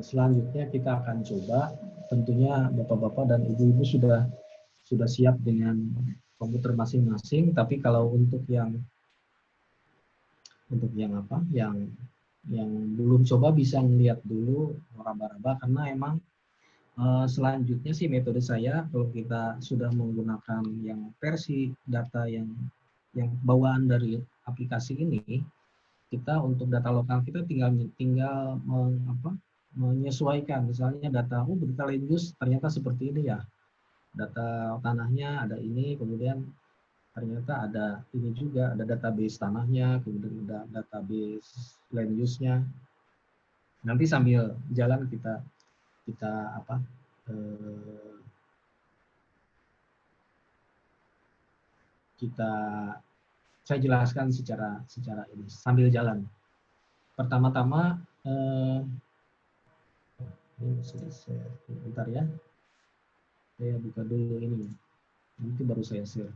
selanjutnya kita akan coba, tentunya bapak-bapak dan ibu-ibu sudah siap dengan komputer masing-masing. Tapi kalau untuk yang apa, yang belum coba bisa ngeliat dulu raba-raba, karena emang selanjutnya sih metode saya kalau kita sudah menggunakan yang versi data yang bawaan dari aplikasi ini, kita untuk data lokal kita tinggal menyesuaikan. Misalnya data land use ternyata seperti ini ya, data tanahnya ada ini, kemudian ternyata ada ini juga, ada database tanahnya, kemudian ada database land use-nya. Nanti sambil jalan kita saya jelaskan secara ini sambil jalan. Pertama-tama bentar ya, saya buka dulu ini, nanti baru saya share.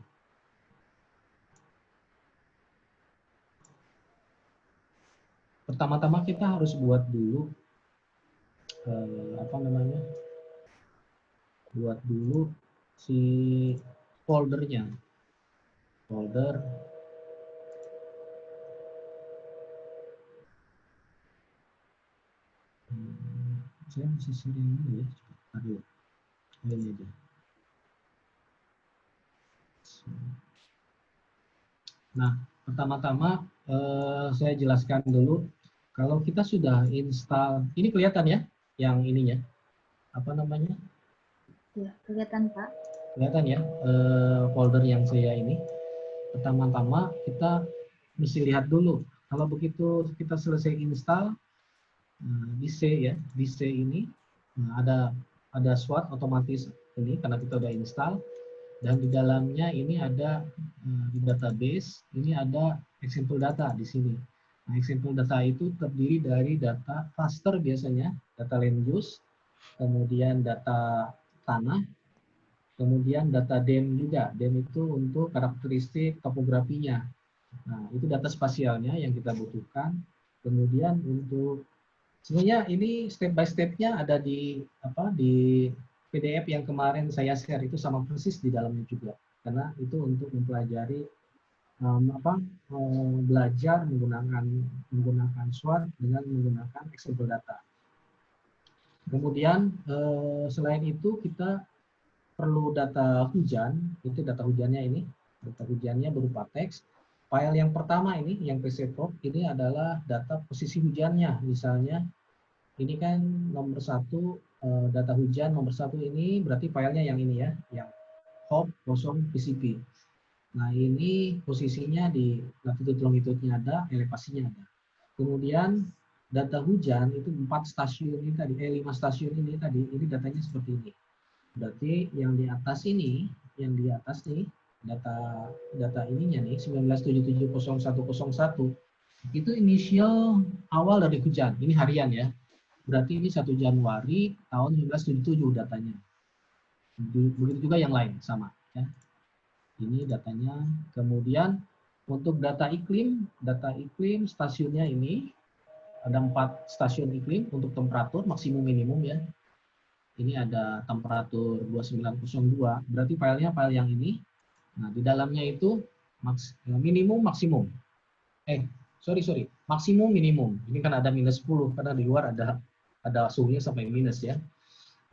Pertama-tama kita harus buat dulu buat dulu si foldernya, saya masih sering dulu ya, aduh ini aja. Nah, pertama-tama saya jelaskan dulu, kalau kita sudah install, ini kelihatan ya, yang ininya, apa namanya? Ya, kelihatan Pak. Kelihatan ya, folder yang saya ini. Pertama-tama kita mesti lihat dulu, kalau begitu kita selesai install, di C ya, di C ini ada SWOT otomatis ini, karena kita udah install. Dan di dalamnya ini ada di database, ini ada example data di sini. Nah, example data itu terdiri dari data cluster biasanya, data land use, kemudian data tanah, kemudian data DEM juga. DEM itu untuk karakteristik topografinya. Nah, itu data spasialnya yang kita butuhkan. Kemudian untuk sebenarnya ini step by step-nya ada di PDF yang kemarin saya share, itu sama persis di dalamnya juga, karena itu untuk mempelajari belajar menggunakan SWOT dengan menggunakan example data. Kemudian selain itu kita perlu data hujan, itu data hujannya ini, data hujannya berupa teks. File yang pertama ini, yang PCPROP, ini adalah data posisi hujannya, misalnya ini kan nomor 1 data hujan nomor 1 ini berarti filenya yang ini ya, yang hop 0 PCP. Nah, ini posisinya di latitude longitude-nya ada, elevasinya ada. Kemudian data hujan itu 4 stasiun ini tadi, 5 stasiun ini tadi, ini datanya seperti ini. Berarti yang di atas ini, yang di atas nih, data ininya nih 19770101 itu inisial awal dari hujan, ini harian ya. Berarti ini 1 Januari tahun 1977 datanya. Begitu juga yang lain, sama. Ya. Ini datanya. Kemudian untuk data iklim stasiunnya ini, ada 4 stasiun iklim untuk temperatur maksimum minimum ya. Ini ada temperatur 2902, berarti filenya file yang ini. Nah, di dalamnya itu minimum maksimum. Maksimum minimum. Ini kan ada -10 karena di luar ada suhunya sampai minus ya.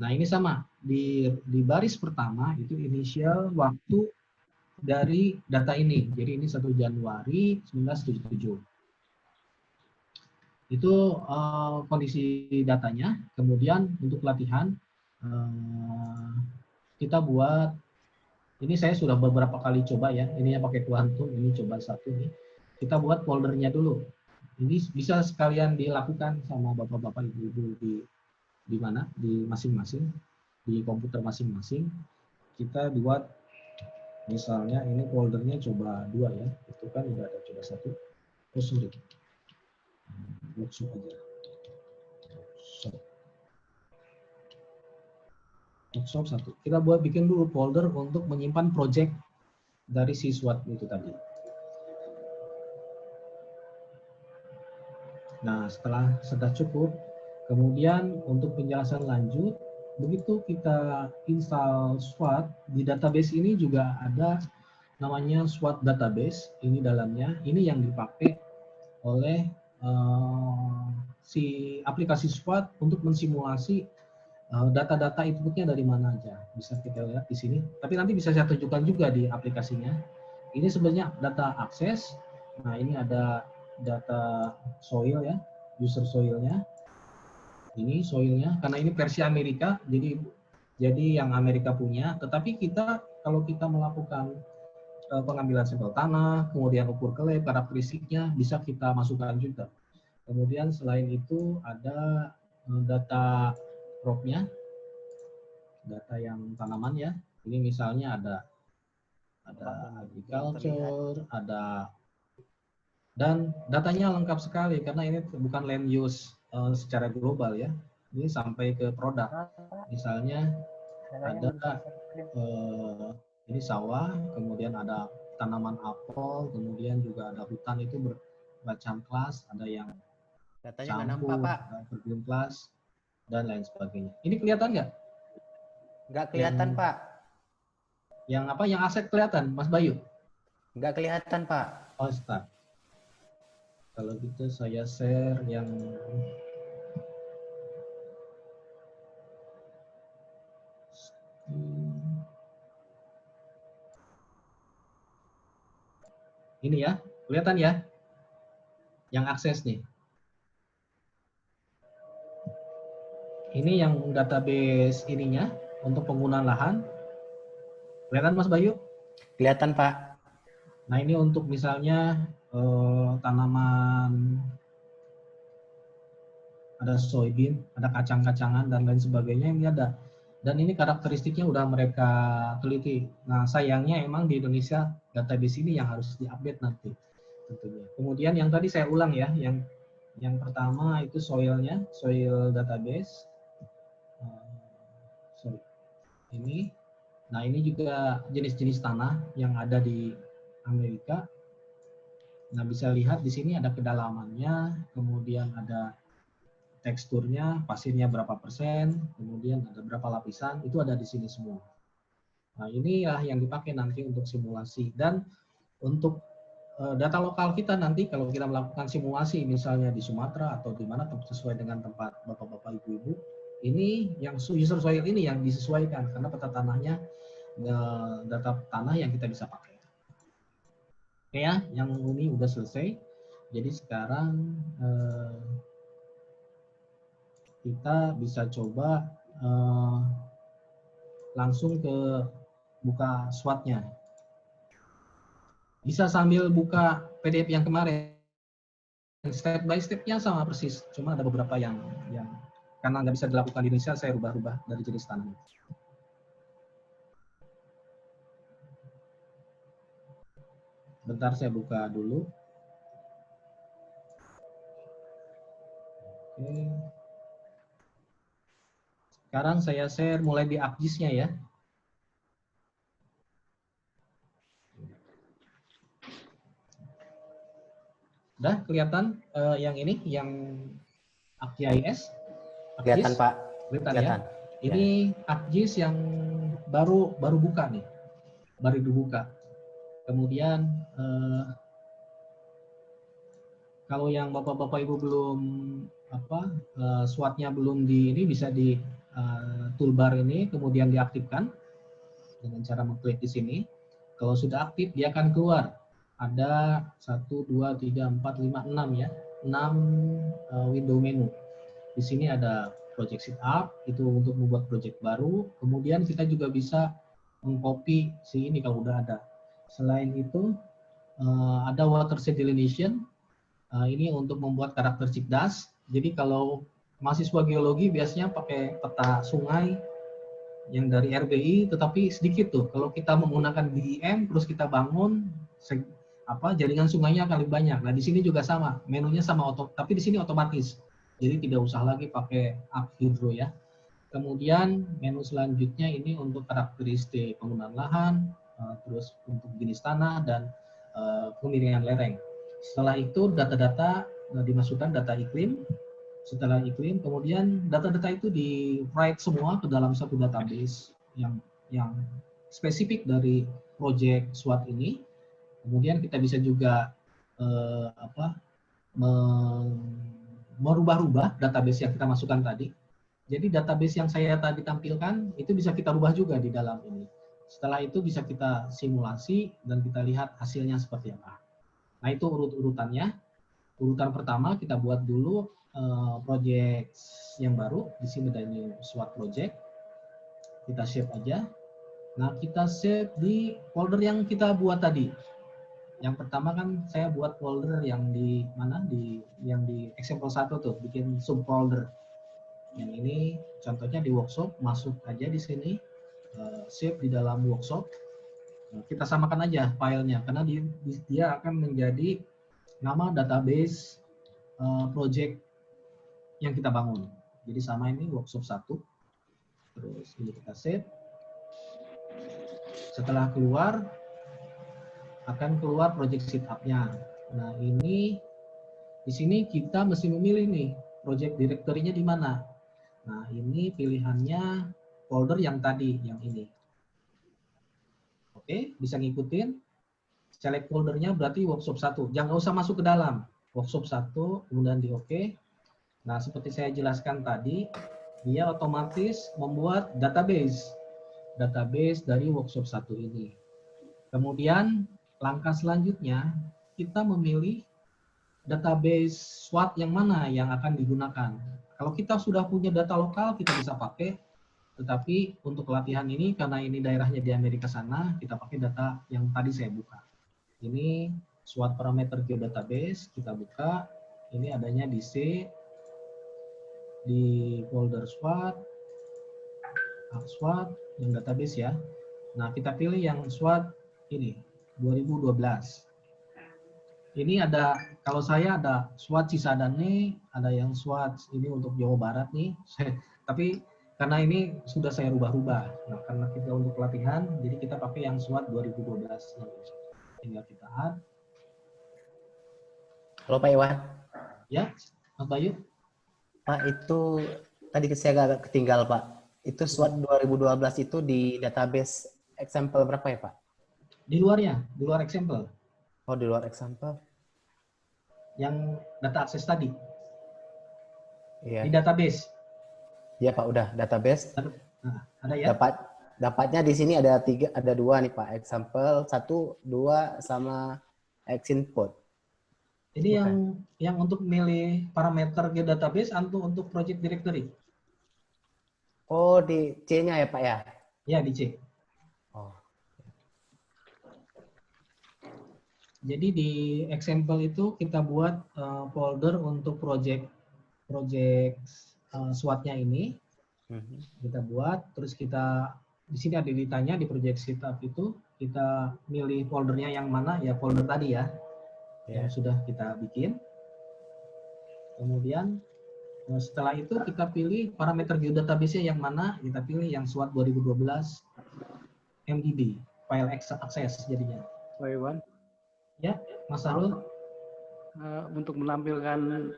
Nah, ini sama di baris pertama itu inisial waktu dari data ini. Jadi ini 1 Januari 1977. Itu kondisi datanya. Kemudian untuk latihan kita buat, ini saya sudah beberapa kali coba ya. Ini pakai Quantum, ini coba 1 nih. Kita buat foldernya dulu. Ini bisa sekalian dilakukan sama bapak-bapak ibu-ibu di mana, di masing-masing, di komputer masing-masing. Kita buat misalnya ini foldernya coba 2 ya, itu kan udah ada coba 1. Workshop aja. Workshop 1. Kita buat bikin dulu folder untuk menyimpan project dari si SWOT itu tadi. Nah, setelah sudah cukup, Kemudian untuk penjelasan lanjut, begitu kita install SWOT, di database ini juga ada namanya SWOT database, ini dalamnya, ini yang dipakai oleh si aplikasi SWOT untuk mensimulasi data-data inputnya dari mana aja. Bisa kita lihat di sini, tapi nanti bisa saya tunjukkan juga di aplikasinya. Ini sebenarnya data akses, nah ini ada data soil ya, user soilnya. Ini soilnya, karena ini versi Amerika, jadi yang Amerika punya. Tetapi kita kalau kita melakukan pengambilan sampel tanah, kemudian ukur kelai, karakteristiknya bisa kita masukkan juga. Kemudian selain itu ada data crop-nya, data yang tanaman ya. Ini misalnya ada agriculture, ada, dan datanya lengkap sekali karena ini bukan land use secara global ya. Ini sampai ke produk. Misalnya ada ini sawah, kemudian ada tanaman apel, kemudian juga ada hutan itu bermacam kelas, ada yang campur, berbagai kelas, dan lain sebagainya. Ini kelihatan nggak? Nggak kelihatan, Pak. Yang apa? Yang aset kelihatan, Mas Bayu? Nggak kelihatan, Pak. Oh, start. Kalau gitu saya share yang ini ya, kelihatan ya? Yang akses nih. Ini yang database ininya untuk penggunaan lahan. Kelihatan Mas Bayu? Kelihatan, Pak. Nah, ini untuk misalnya tanaman, ada soybean, ada kacang-kacangan dan lain sebagainya, ini ada. Dan ini karakteristiknya udah mereka teliti. Nah, sayangnya emang di Indonesia database ini yang harus diupdate nanti tentunya. Kemudian yang tadi saya ulang ya, yang pertama itu soilnya, soil database. Sorry. Ini. Nah, ini juga jenis-jenis tanah yang ada di Amerika. Nah, bisa lihat di sini ada kedalamannya, kemudian ada teksturnya, pasirnya berapa persen, kemudian ada berapa lapisan, itu ada di sini semua. Nah, inilah yang dipakai nanti untuk simulasi. Dan untuk data lokal kita nanti kalau kita melakukan simulasi misalnya di Sumatera atau di mana sesuai dengan tempat bapak-bapak ibu-ibu, ini yang user soil ini yang disesuaikan karena peta tanahnya data tanah yang kita bisa pakai. Oke ya, yang ini udah selesai. Jadi sekarang kita bisa coba langsung ke buka SWOT-nya. Bisa sambil buka PDF yang kemarin. Step by step-nya sama persis. Cuma ada beberapa yang karena nggak bisa dilakukan di Indonesia, saya rubah-rubah dari jenis tanah. Bentar saya buka dulu. Oke. Sekarang saya share mulai di ArcGIS-nya ya. Udah kelihatan yang ini, yang ArcGIS? Kelihatan, Pak. Kelihatan. Ya? Ini ArcGIS yang baru buka nih. Baru dibuka. Kemudian kalau yang bapak-bapak ibu belum SWOT-nya belum ini bisa di toolbar ini kemudian diaktifkan dengan cara mengklik di sini. Kalau sudah aktif dia akan keluar. Ada 1, 2, 3, 4, 5, 6 ya. 6 window menu. Di sini ada project setup, itu untuk membuat project baru. Kemudian kita juga bisa mengcopy si ini kalau udah ada. Selain itu ada watershed delineation. Ini untuk membuat karakteristik das. Jadi kalau mahasiswa geologi biasanya pakai peta sungai yang dari RBI, tetapi sedikit tuh. Kalau kita menggunakan BIM, terus kita bangun jaringan sungainya akan lebih banyak. Nah di sini juga sama, menunya sama tapi di sini otomatis. Jadi tidak usah lagi pakai ArcHydro ya. Kemudian menu selanjutnya ini untuk karakteristik penggunaan lahan, terus untuk jenis tanah dan pemilihan lereng. Setelah itu data-data dimasukkan, data iklim, Setelah iklim, kemudian data-data itu di-write semua ke dalam satu database yang spesifik dari project SWOT ini. Kemudian kita bisa juga merubah-rubah database yang kita masukkan tadi. Jadi database yang saya tadi tampilkan itu bisa kita rubah juga di dalam ini. Setelah itu bisa kita simulasi dan kita lihat hasilnya seperti apa. Nah itu urut-urutannya. Urutan pertama kita buat dulu project yang baru. Di sini ada ini SWOT project. Kita save aja. Nah kita save di folder yang kita buat tadi. Yang pertama kan saya buat folder yang di mana yang di example 1 tuh, bikin subfolder. Yang ini contohnya di workshop, masuk aja di sini, save di dalam workshop. Kita samakan aja filenya karena dia akan menjadi nama database project yang kita bangun. Jadi sama ini workshop 1. Terus ini kita save. Setelah keluar akan keluar project setup-nya. Nah, ini di sini kita mesti memilih nih project directory-nya di mana. Nah, ini pilihannya folder yang tadi, yang ini. Oke, bisa ngikutin. Select foldernya berarti workshop 1. Jangan usah masuk ke dalam. Workshop 1, kemudian di oke. Nah, seperti saya jelaskan tadi, dia otomatis membuat database dari workshop 1 ini. Kemudian langkah selanjutnya, kita memilih database SWOT yang mana yang akan digunakan. Kalau kita sudah punya data lokal, kita bisa pakai. Tetapi untuk latihan ini, karena ini daerahnya di Amerika sana, kita pakai data yang tadi saya buka. Ini SWOT parameter geodatabase, kita buka. Ini adanya di C, di folder SWOT, yang database ya. Nah, kita pilih yang SWOT ini. 2012. Ini ada, kalau saya ada SWOT Cisadane, ada yang SWOT ini untuk Jawa Barat nih. Tapi karena ini sudah saya rubah-rubah. Nah, karena kita untuk latihan, jadi kita pakai yang SWOT 2012. Tinggal kita add. Halo Pak Iwan. Ya, Mas Bayu. Pak, itu tadi saya agak ketinggal Pak. Itu SWOT 2012 itu di database example berapa ya Pak? Di luarnya, di luar example. Oh, di luar example. Yang data akses tadi. Iya. Di database. Iya Pak, udah database. Nah, ada ya? Dapatnya di sini ada 2 nih Pak. Example 1, 2 sama Xinput. Ini yang untuk milih parameter ke database atau untuk project directory? Oh, di C-nya ya Pak ya? Ya, di C. Oh. Jadi di example itu kita buat folder untuk project SWOT-nya ini. Kita buat, terus kita di sini ada ditanya di project setup itu kita milih foldernya yang mana, ya folder tadi ya, yang sudah kita bikin. Kemudian setelah itu kita pilih parameter geodatabase-nya yang mana, kita pilih yang SWOT 2012 MDB, file access jadinya. Pak Iwan. Ya, Mas Sarul. Untuk menampilkan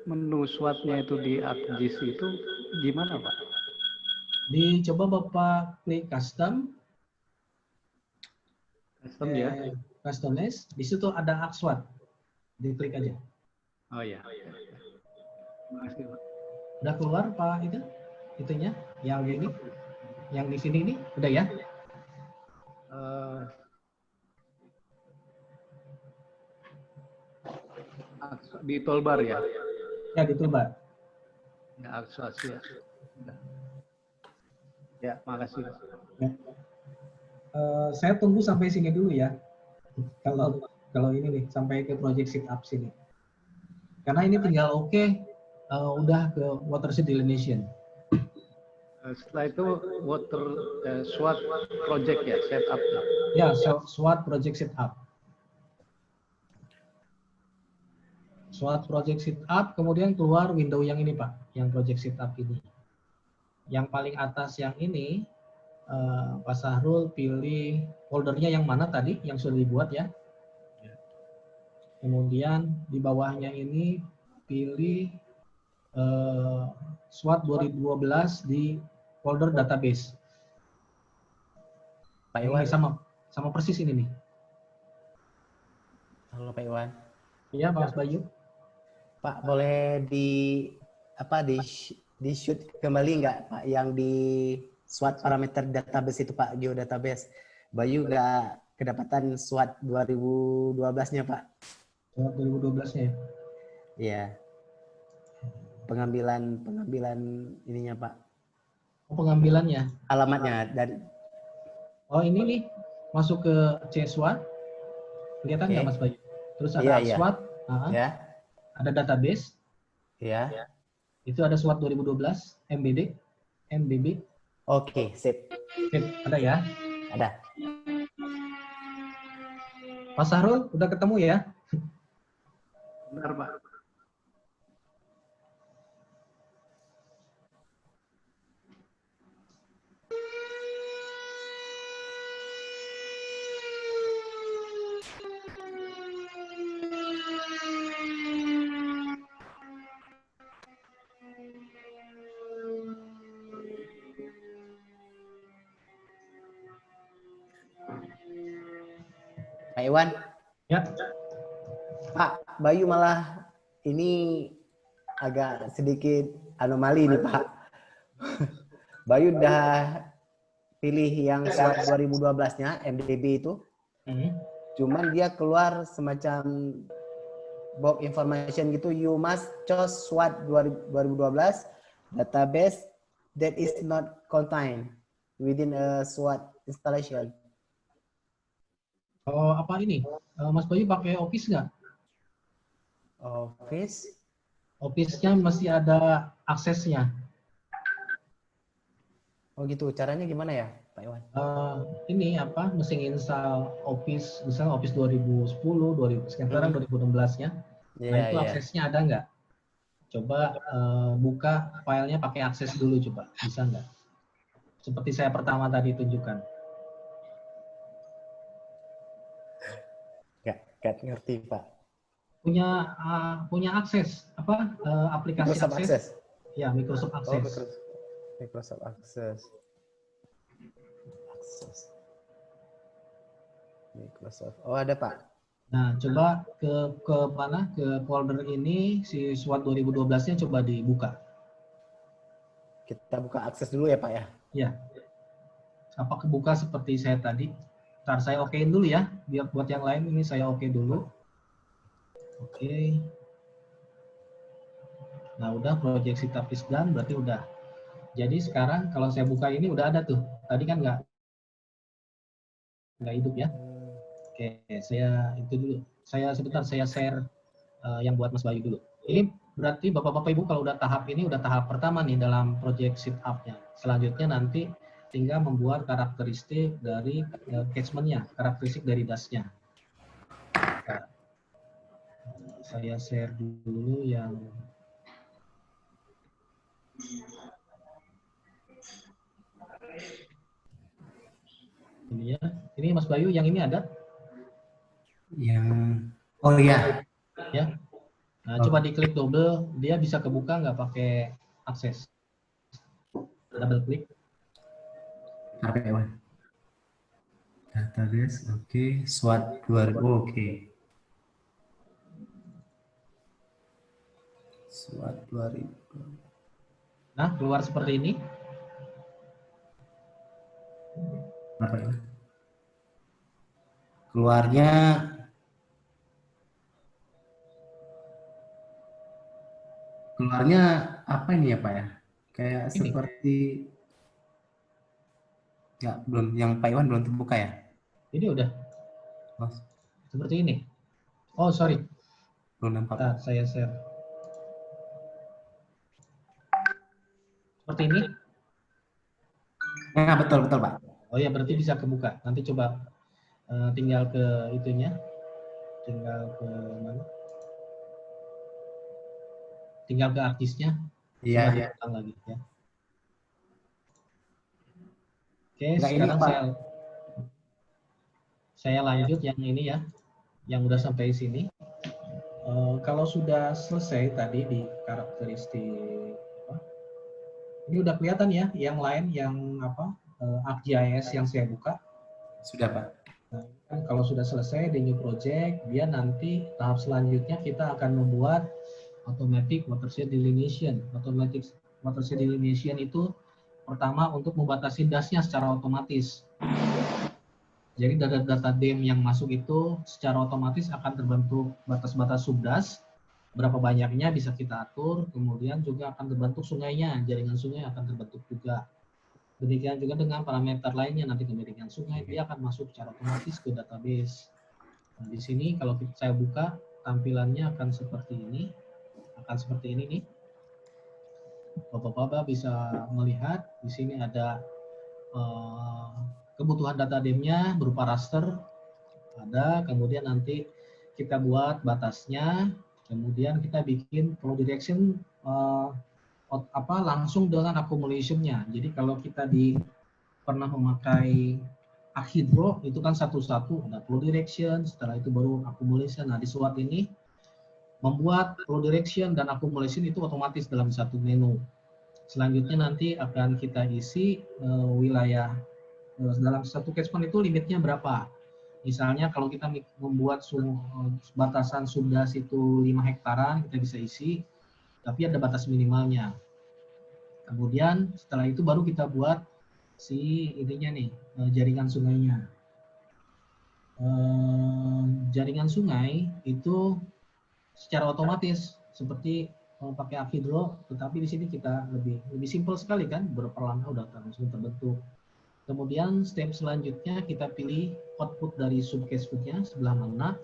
menu SWOT-nya itu di ArcGIS itu gimana Pak? Dicoba Bapak klik custom. Custom ya. Customize, di situ ada ArcSWOT. Diklik aja. Oh ya. Makasih Pak. Udah keluar Pak itu? Itunya yang ini. Yang di sini ini udah ya? Di toolbar ya? Ya, di toolbar. Ya, akses ya. Ya, makasih. Ya. Saya tunggu sampai sini dulu ya. Kalau ini nih sampai ke project setup sini. Karena ini tinggal udah ke water delineation. Setelah itu SWOT project ya, setup. Ya, SWOT project setup. SWOT project setup, kemudian keluar window yang ini Pak, yang project setup ini. Yang paling atas yang ini, Pak Sahrul pilih foldernya yang mana tadi, yang sudah dibuat ya. Kemudian di bawahnya ini pilih SWOT 2012 di folder database. Pak Ini Iwan. sama persis ini nih. Halo Pak Iwan. Iya, Mas Bayu. Pak, boleh di shoot kembali nggak Pak yang di SWOT parameter database itu Pak, geodatabase. Bayu nggak kedapatan SWOT 2012-nya Pak. SWOT 2012-nya ya. Iya. Pengambilan ininya Pak. Oh, pengambilannya. Alamatnya dari Oh, ini nih masuk ke C SWOT. Kelihatan nggak Oke. Mas Bayu? Terus ada Iya, iya. SWOT, ya. ada database, Ya. itu ada SWOT 2012, MBD, MBB. Oke, sip. Sip, ada ya. Ada. Pak Sahrul, udah ketemu ya? Benar, Pak. Pak Iwan. Ya. Pak, Bayu malah ini agak sedikit anomali nih Pak. Bayu udah pilih yang SWOT 2012-nya, MDB itu. Cuman dia keluar semacam box information gitu, you must choose SWOT 2012 database that is not contained within a SWOT installation. Oh, apa ini? Mas Bayu pakai Office nggak? Office. Office-nya masih ada aksesnya. Oh gitu, caranya gimana ya Pak Iwan? Ini apa? Mesti install Office, misalnya Office 2010, 2000, sekarang 2016-nya. Nah, itu aksesnya ada nggak? Coba buka filenya pakai akses dulu, coba. Bisa nggak? Seperti saya pertama tadi tunjukkan. Gak ngerti Pak. Punya akses apa? Aplikasi Microsoft Access. Ya, Microsoft Access. Microsoft Access. Microsoft. Oh, ada Pak. Nah, coba ke mana? Ke folder ini si SWOT 2012-nya coba dibuka. Kita buka akses dulu ya Pak ya. Ya. Apa kebuka seperti saya tadi? Ntar saya okein dulu ya, biar buat yang lain ini saya oke dulu. Oke. Nah, udah proyeksi tapis done, berarti udah. Jadi sekarang kalau saya buka ini udah ada tuh. Tadi kan nggak hidup ya. Oke, saya itu dulu. Saya share yang buat Mas Bayu dulu. Ini berarti Bapak-Bapak Ibu kalau udah tahap ini udah tahap pertama nih dalam project setup-nya. Selanjutnya nanti tinggal membuat karakteristik dari catchment-nya, karakteristik dari DAS-nya. Nah, saya share dulu yang ini ya. Ini Mas Bayu, yang ini ada? Yang oh iya. Ya. Nah, coba diklik double, dia bisa kebuka nggak pakai akses? Double klik. Apa ya, Wan? Database, oke. SWOT 2000, oke. SWOT 2000. Nah, keluar seperti ini. Apa ya? Keluarnya apa ini ya Pak ya? Kayak Ini. seperti ya belum, yang Pak Iwan belum terbuka ya? Ini udah. Oh, Seperti ini. Oh, sorry. belum nampak. Nah, saya share. Seperti ini. Nah, betul Pak. Oh ya, berarti bisa kebuka. Nanti coba tinggal ke itunya. Tinggal ke mana? Tinggal ke artisnya. Iya. Coba diulang lagi ya. Oke, Nggak sekarang ini, saya lanjut yang ini ya. Yang udah sampai sini. Kalau sudah selesai tadi di karakteristik apa, ini udah kelihatan ya yang lain yang apa ArcGIS yang saya buka. Sudah Pak. Nah, kan kalau sudah selesai di new project, dia nanti tahap selanjutnya kita akan membuat automatic watershed delineation. Automatic watershed delineation itu pertama untuk membatasi dasnya secara otomatis. Jadi data-data DEM yang masuk itu secara otomatis akan terbentuk batas-batas subdas, berapa banyaknya bisa kita atur, kemudian juga akan terbentuk sungainya, jaringan sungai akan terbentuk juga. Demikian juga dengan parameter lainnya, nanti jaringan sungai dia akan masuk secara otomatis ke database. Nah, di sini kalau saya buka, tampilannya akan seperti ini, nih. Bapak-bapak bisa melihat di sini ada kebutuhan data DEM-nya berupa raster, ada, kemudian nanti kita buat batasnya, kemudian kita bikin flow direction langsung dengan accumulation-nya. Jadi kalau kita pernah memakai Archhydro itu kan satu-satu ada flow direction, setelah itu baru accumulation. Nah di SWOT ini membuat flow direction dan accumulation itu otomatis dalam satu menu. Selanjutnya nanti akan kita isi wilayah dalam satu catchment itu limitnya berapa. Misalnya kalau kita membuat batasan subdas itu 5 hektaran, kita bisa isi, tapi ada batas minimalnya. Kemudian setelah itu baru kita buat si ininya nih, jaringan sungainya. Jaringan sungai itu secara otomatis seperti pakai Archhydro, tetapi di sini kita lebih simpel sekali kan, beberapa langkah udah langsung terbentuk. Kemudian step selanjutnya kita pilih output dari subcatchment-nya sebelah mana.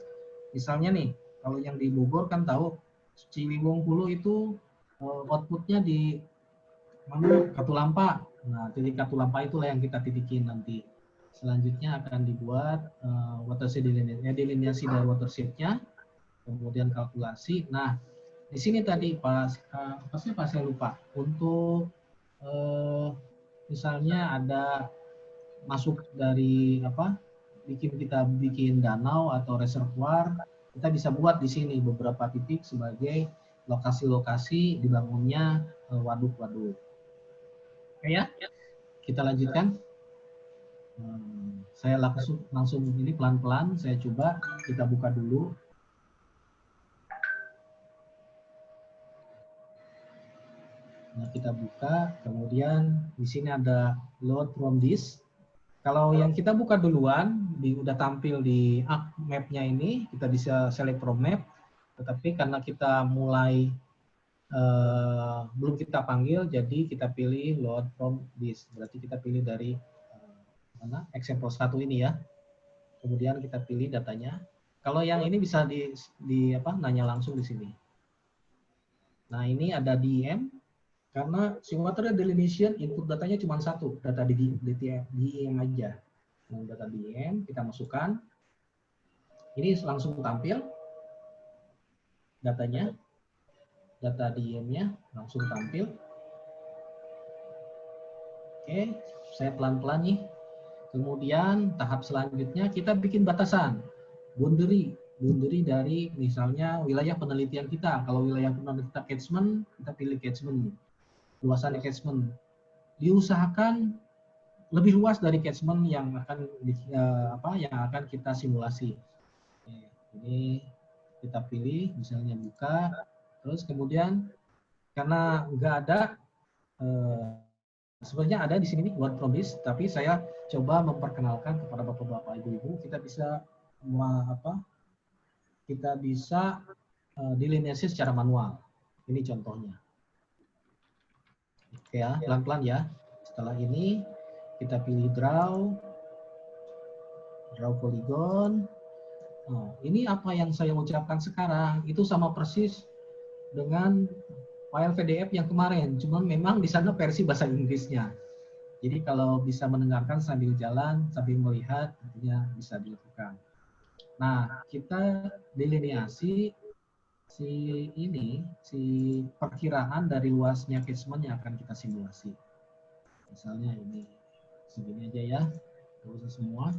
Misalnya nih, kalau yang di Bogor kan tahu Ciliwung Hulu itu output-nya di mana? Katulampa. Nah, titik Katulampa itulah yang kita titikin nanti. Selanjutnya akan dibuat watershed delineasi dari watershed-nya, kemudian kalkulasi. Nah, di sini tadi saya lupa untuk misalnya ada masuk dari kita bikin danau atau reservoir, kita bisa buat di sini beberapa titik sebagai lokasi-lokasi dibangunnya waduk-waduk. Oke ya, kita lanjutkan. Saya langsung ini pelan-pelan saya coba, kita buka dulu. Nah, kita buka, kemudian di sini ada load from disk. Kalau yang kita buka duluan, udah tampil di map-nya ini, kita bisa select from map, tetapi karena kita mulai belum kita panggil, jadi kita pilih load from disk. Berarti kita pilih dari mana? Example 1 ini ya. Kemudian kita pilih datanya. Kalau yang ini bisa nanya langsung di sini. Nah, ini ada DEM. Karena Seawater Delineation input datanya cuma satu, data DEM aja. Nah, data DEM kita masukkan. Ini langsung tampil datanya. Data DEM-nya langsung tampil. Oke, saya pelan-pelan nih. Kemudian tahap selanjutnya kita bikin batasan. Boundary dari misalnya wilayah penelitian kita. Kalau wilayah penelitian kita catchment, kita pilih catchment. Luasan catchment diusahakan lebih luas dari catchment yang akan kita simulasi. Ini kita pilih, misalnya buka, terus kemudian karena nggak ada, sebenarnya ada di sini nih word from disk, tapi saya coba memperkenalkan kepada bapak-bapak, ibu-ibu, kita bisa delineasi secara manual. Ini contohnya. Oke ya, pelan-pelan ya. Setelah ini kita pilih draw polygon. Nah, ini apa yang saya ucapkan sekarang itu sama persis dengan file PDF yang kemarin, cuman memang di sana versi bahasa Inggrisnya. Jadi kalau bisa mendengarkan sambil jalan, sambil melihat, artinya bisa dilakukan. Nah, kita delineasi si perkiraan dari luasnya catchment yang akan kita simulasi. Misalnya ini segini aja ya, nggak usah semua.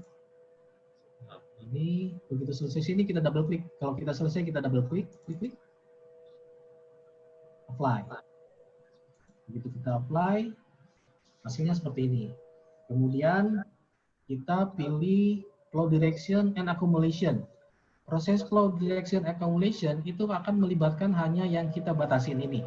Ini begitu selesai sini kita double klik. Kalau kita selesai kita double klik, klik, apply. Begitu kita apply, hasilnya seperti ini. Kemudian kita pilih flow direction and accumulation. Proses flow direction accumulation itu akan melibatkan hanya yang kita batasin ini.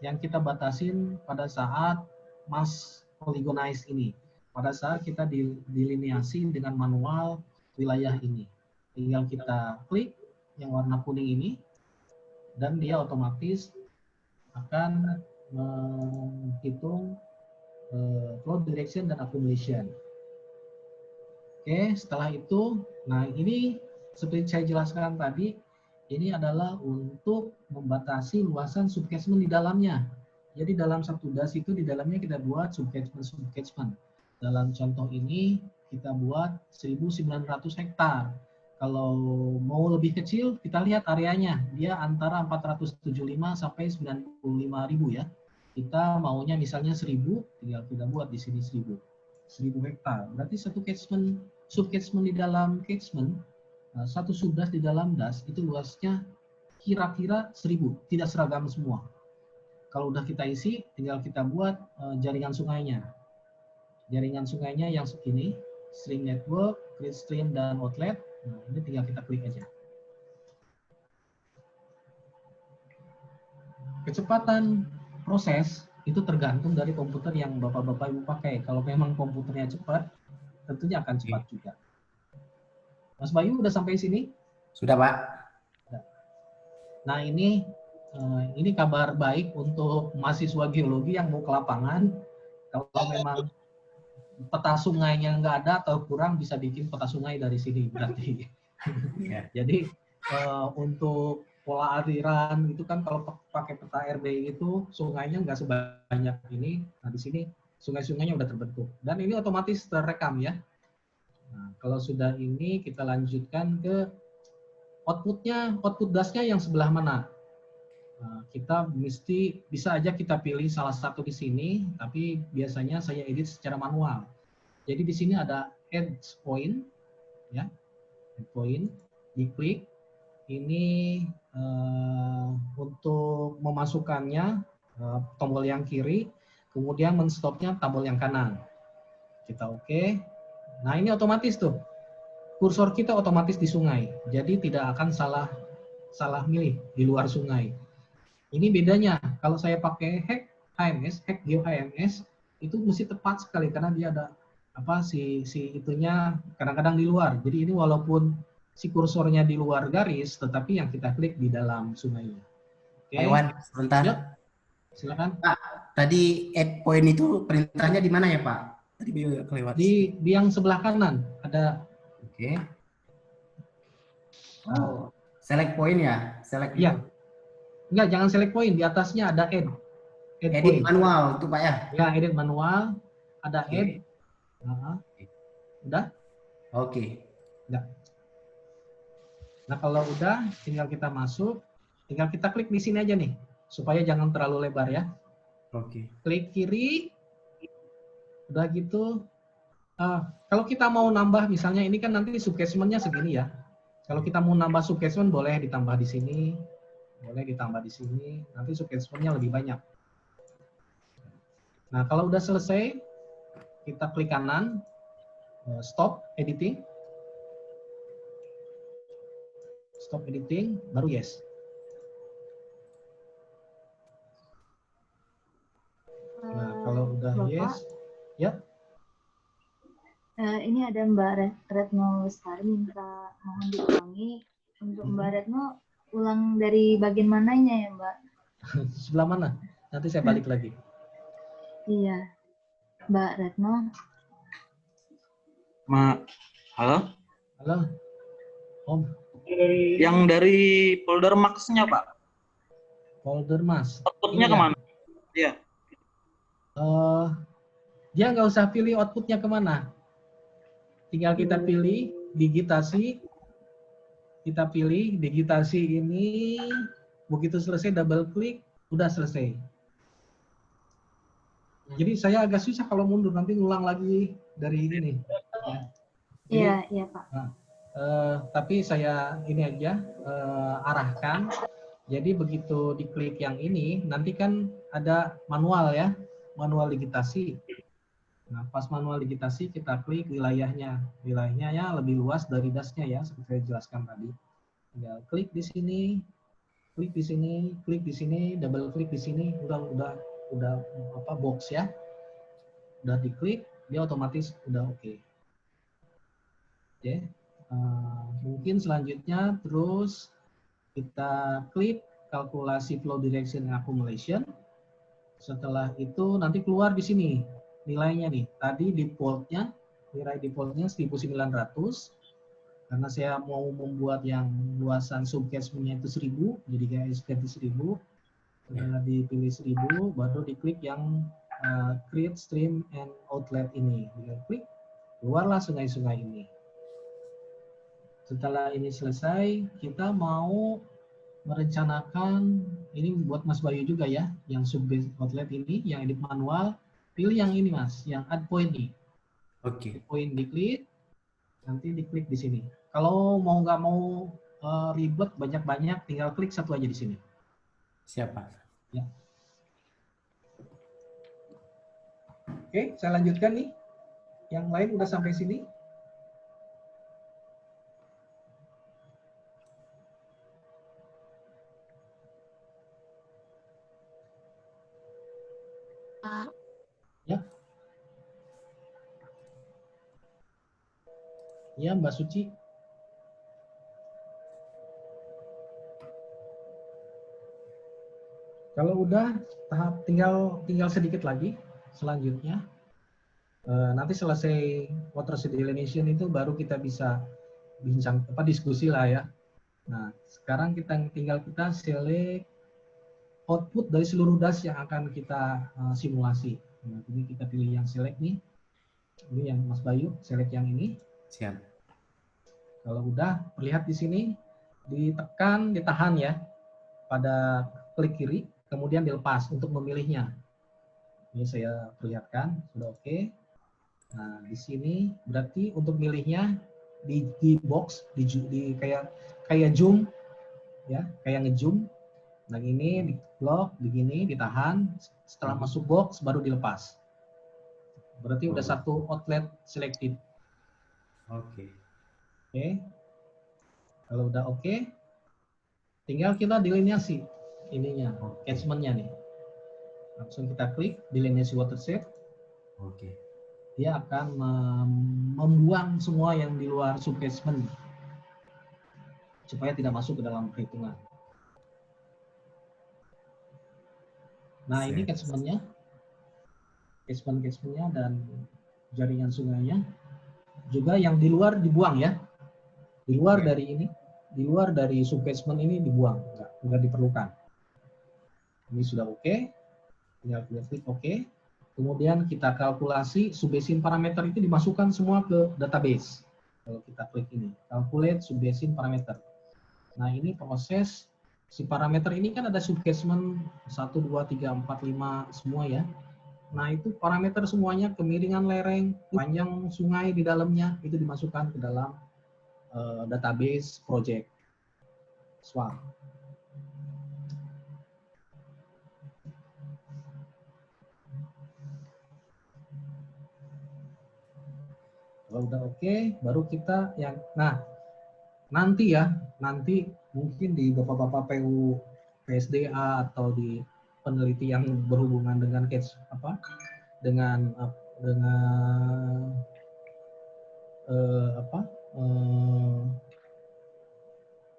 Yang kita batasin pada saat mass polygonize ini. Pada saat kita dilineasi dengan manual wilayah ini. Tinggal kita klik yang warna kuning ini, dan dia otomatis akan menghitung flow direction dan accumulation. Oke, setelah itu, nah ini seperti saya jelaskan tadi, ini adalah untuk membatasi luasan subcatchment di dalamnya. Jadi dalam satu das itu di dalamnya kita buat subcatchment. Dalam contoh ini kita buat 1.900 hektar. Kalau mau lebih kecil, kita lihat areanya. Dia antara 475 sampai 95.000 ya. Kita maunya misalnya 1.000, tinggal kita buat di sini 1.000 hektar. Berarti satu catchment, subcatchment di dalam catchment, satu subdas di dalam das itu luasnya kira-kira 1.000, tidak seragam semua. Kalau udah kita isi, tinggal kita buat jaringan sungainya. Jaringan sungainya yang segini, stream network, grid stream, dan outlet. Nah, ini tinggal kita klik aja. Kecepatan proses itu tergantung dari komputer yang Bapak-Bapak Ibu pakai. Kalau memang komputernya cepat, tentunya akan cepat juga. Mas Bayu udah sampai sini? Sudah, Pak. Nah, ini kabar baik untuk mahasiswa geologi yang mau ke lapangan. Kalau memang peta sungainya nggak ada atau kurang, bisa bikin peta sungai dari sini berarti. Jadi untuk pola aliran itu kan kalau pakai peta RBI itu sungainya nggak sebanyak ini. Nah di sini sungai-sungainya udah terbentuk dan ini otomatis terekam ya. Nah, kalau sudah ini kita lanjutkan ke outputnya, output dasnya yang sebelah mana. Nah, kita bisa aja kita pilih salah satu di sini, tapi biasanya saya edit secara manual. Jadi di sini ada add point, ya, add point, diklik. Ini untuk memasukkannya tombol yang kiri, kemudian menstopnya tombol yang kanan. Kita oke. Nah ini otomatis tuh, kursor kita otomatis di sungai, jadi tidak akan salah milih di luar sungai. Ini bedanya, kalau saya pakai hack HMS, hack Geo HMS, itu mesti tepat sekali karena dia ada si itunya kadang-kadang di luar. Jadi ini walaupun si kursornya di luar garis, tetapi yang kita klik di dalam sungainya. Oke. Iwan, sebentar. Yuk, silakan. Pak, tadi add point itu perintahnya di mana ya, Pak? Tadi kelewat. Di yang sebelah kanan ada. Oke. Oh, select point ya? Select. Iya. Enggak, jangan select point. Di atasnya ada add. Edit point. manual itu Pak ya? Ya, edit manual. Ada add. Udah? Oke. Udah. Nah, kalau udah, tinggal kita masuk. Tinggal kita klik di sini aja nih. Supaya jangan terlalu lebar ya. Oke. Klik kiri. Udah gitu. Kalau kita mau nambah, misalnya ini kan nanti subcatchment-nya segini ya. Kalau kita mau nambah subcatchment, boleh ditambah di sini. Boleh ditambah di sini. Nanti subcatchment-nya lebih banyak. Nah, kalau udah selesai, kita klik kanan, stop editing. Stop editing, baru yes. Nah, kalau udah Bapak, yes, ya. Ini ada Mbak Retno Lestari minta mohon diulangi untuk Mbak Retno ulang dari bagian mananya ya Mbak? Sebelah mana? Nanti saya balik lagi. Iya, Mbak Retno. Halo? Halo, Om. Yang dari folder Max-nya, Pak. Folder Mas. Outputnya Iya. kemana? Iya. Dia nggak usah pilih outputnya kemana. Tinggal kita pilih digitasi. Kita pilih digitasi ini. Begitu selesai double klik, udah selesai. Jadi saya agak susah kalau mundur, nanti ngulang lagi dari ini. Iya, iya Pak. Nah, Tapi saya ini aja arahkan. Jadi begitu diklik yang ini, nanti kan ada manual ya, manual digitasi. Nah, pas manual digitasi kita klik wilayahnya. Wilayahnya ya lebih luas dari dasnya ya, seperti saya jelaskan tadi. Tinggal klik di sini, klik di sini, klik di sini, double klik di sini, udah apa box ya. Udah diklik, dia otomatis udah oke. Oke. Mungkin selanjutnya terus kita klik kalkulasi flow direction accumulation. Setelah itu nanti keluar di sini nilainya nih. Tadi defaultnya, nilai defaultnya 1900. Karena saya mau membuat yang luasan subcatchment-nya itu 1000, jadi kayak ganti 1000. Setelah dipilih 1000, baru diklik yang create stream and outlet ini. Klik, keluarlah sungai-sungai ini. Setelah ini selesai, kita mau merencanakan, ini buat Mas Bayu juga ya, yang sub-base outlet ini, yang edit manual, pilih yang ini Mas, yang add point nih. Oke. Point diklik, nanti diklik di sini. Kalau mau nggak mau ribet banyak-banyak, tinggal klik satu aja di sini. Siapa? Ya. Oke, saya lanjutkan nih. Yang lain udah sampai sini. Ya. Ya, Mbak Suci. Kalau udah tahap tinggal sedikit lagi selanjutnya. Nanti selesai water desalination itu baru kita bisa bincang diskusi lah ya. Nah, sekarang kita select output dari seluruh das yang akan kita simulasi. Nah, ini kita pilih yang select nih. Ini yang Mas Bayu, select yang ini. Siap. Kalau udah, perlihat di sini, ditekan, ditahan ya, pada klik kiri, kemudian dilepas untuk memilihnya. Ini saya perlihatkan, sudah oke. Nah, di sini berarti untuk milihnya di box, di kayak zoom, ya, kayak ngezoom. Nah, ini di lock, begini, ditahan, setelah masuk box baru dilepas. Berarti udah satu outlet selected. Oke. Oke. Kalau udah oke, tinggal kita delineasi ininya, catchment-nya nih. Langsung kita klik delineasi watershed. Oke. Dia akan membuang semua yang di luar subcatchment supaya tidak masuk ke dalam perhitungan. Nah, ini catchment-nya. Catchment-nya dan jaringan sungainya. Juga yang di luar dibuang ya. Di luar dari ini, di luar dari subcatchment ini dibuang, enggak diperlukan. Ini sudah oke. Tinggal klik oke. Kemudian kita kalkulasi subbasin parameter itu dimasukkan semua ke database. Kalau kita klik ini, calculate subbasin parameter. Nah, ini proses si parameter ini kan ada subcatchment 1, 2, 3, 4, 5 semua ya. Nah, itu parameter semuanya, kemiringan lereng, panjang sungai di dalamnya itu dimasukkan ke dalam database project SWAR. Kalau udah oke, baru kita yang nanti mungkin di bapak-bapak PU PSDA atau di peneliti yang berhubungan dengan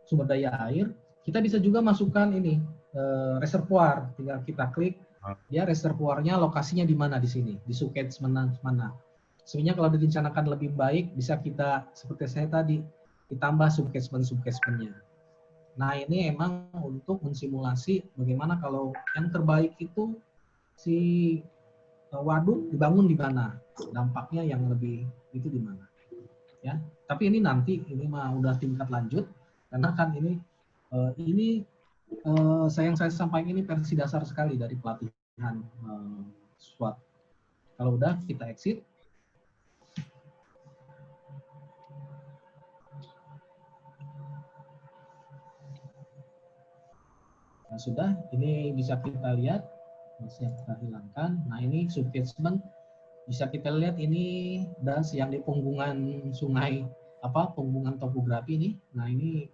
sumber daya air, kita bisa juga masukkan ini reservoir. Tinggal kita klik, dia reservoirnya lokasinya di mana di sini, di subcatchment mana. Sebenarnya kalau direncanakan lebih baik, bisa kita seperti saya tadi ditambah subcatchment-nya. Nah, ini emang untuk mensimulasi bagaimana kalau yang terbaik itu si waduk dibangun di mana, dampaknya yang lebih itu di mana. Ya, tapi ini nanti ini mah udah tingkat lanjut karena kan ini yang saya sampaikan ini versi dasar sekali dari pelatihan SWOT. Kalau udah kita exit. Nah, sudah, ini bisa kita lihat, bisa kita hilangkan. Nah, ini subcatchment, bisa kita lihat ini das yang di punggungan sungai, punggungan topografi ini. Nah, ini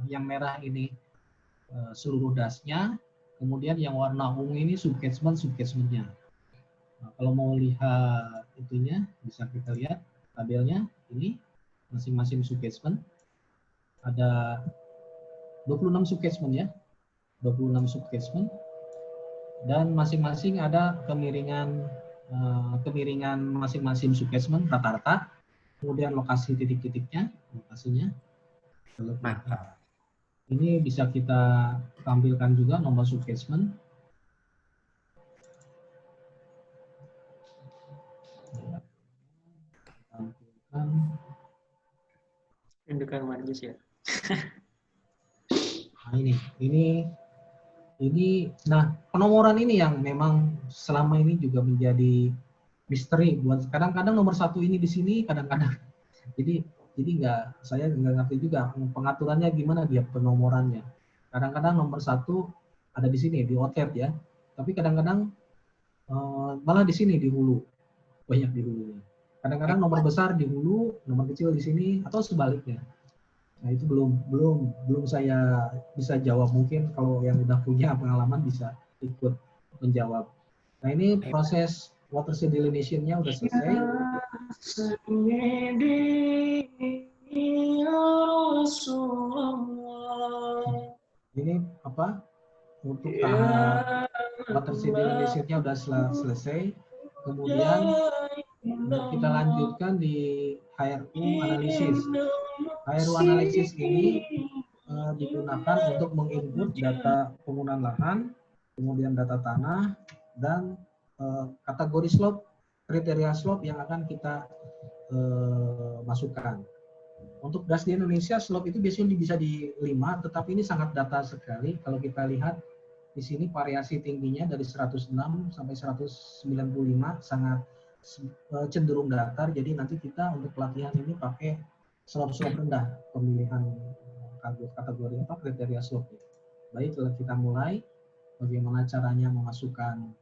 yang merah ini seluruh dasnya, kemudian yang warna ungu ini subcatchmentnya. Nah, kalau mau lihat itunya, bisa kita lihat tabelnya ini, masing-masing subcatchment. Ada 26 subcatchment ya, 26 subcatchment, dan masing-masing ada kemiringan masing-masing subcatchment rata-rata, kemudian lokasi titik-titiknya, lokasinya. Mantap. Ini bisa kita tampilkan juga nomor subcatchment. Tampilkan. Indukan Marjus ya. Nah, ini, nah penomoran ini yang memang selama ini juga menjadi misteri buat kadang-kadang nomor 1 ini di sini, kadang-kadang jadi saya nggak ngerti juga pengaturannya gimana dia penomorannya. Kadang-kadang nomor 1 ada di sini di outlet ya, tapi kadang-kadang malah di sini di hulu, banyak di hulunya. Kadang-kadang nomor besar di hulu, nomor kecil di sini, atau sebaliknya. Nah, itu belum saya bisa jawab. Mungkin kalau yang udah punya pengalaman bisa ikut menjawab. Nah, ini proses water delineation-nya udah selesai. Ini untuk tahap water delineation-nya udah selesai. Kemudian kita lanjutkan di HRU analisis. HRU analisis ini digunakan untuk menginput data penggunaan lahan, kemudian data tanah, dan kategori slope, kriteria slope yang akan kita masukkan. Untuk das di Indonesia, slope itu biasanya bisa di 5, tetapi ini sangat data sekali. Kalau kita lihat di sini variasi tingginya dari 106 sampai 195, sangat cenderung datar. Jadi nanti kita untuk pelatihan ini pakai slope rendah, pemilihan kategori kriteria slope. Baik, kalau kita mulai, bagaimana caranya memasukkan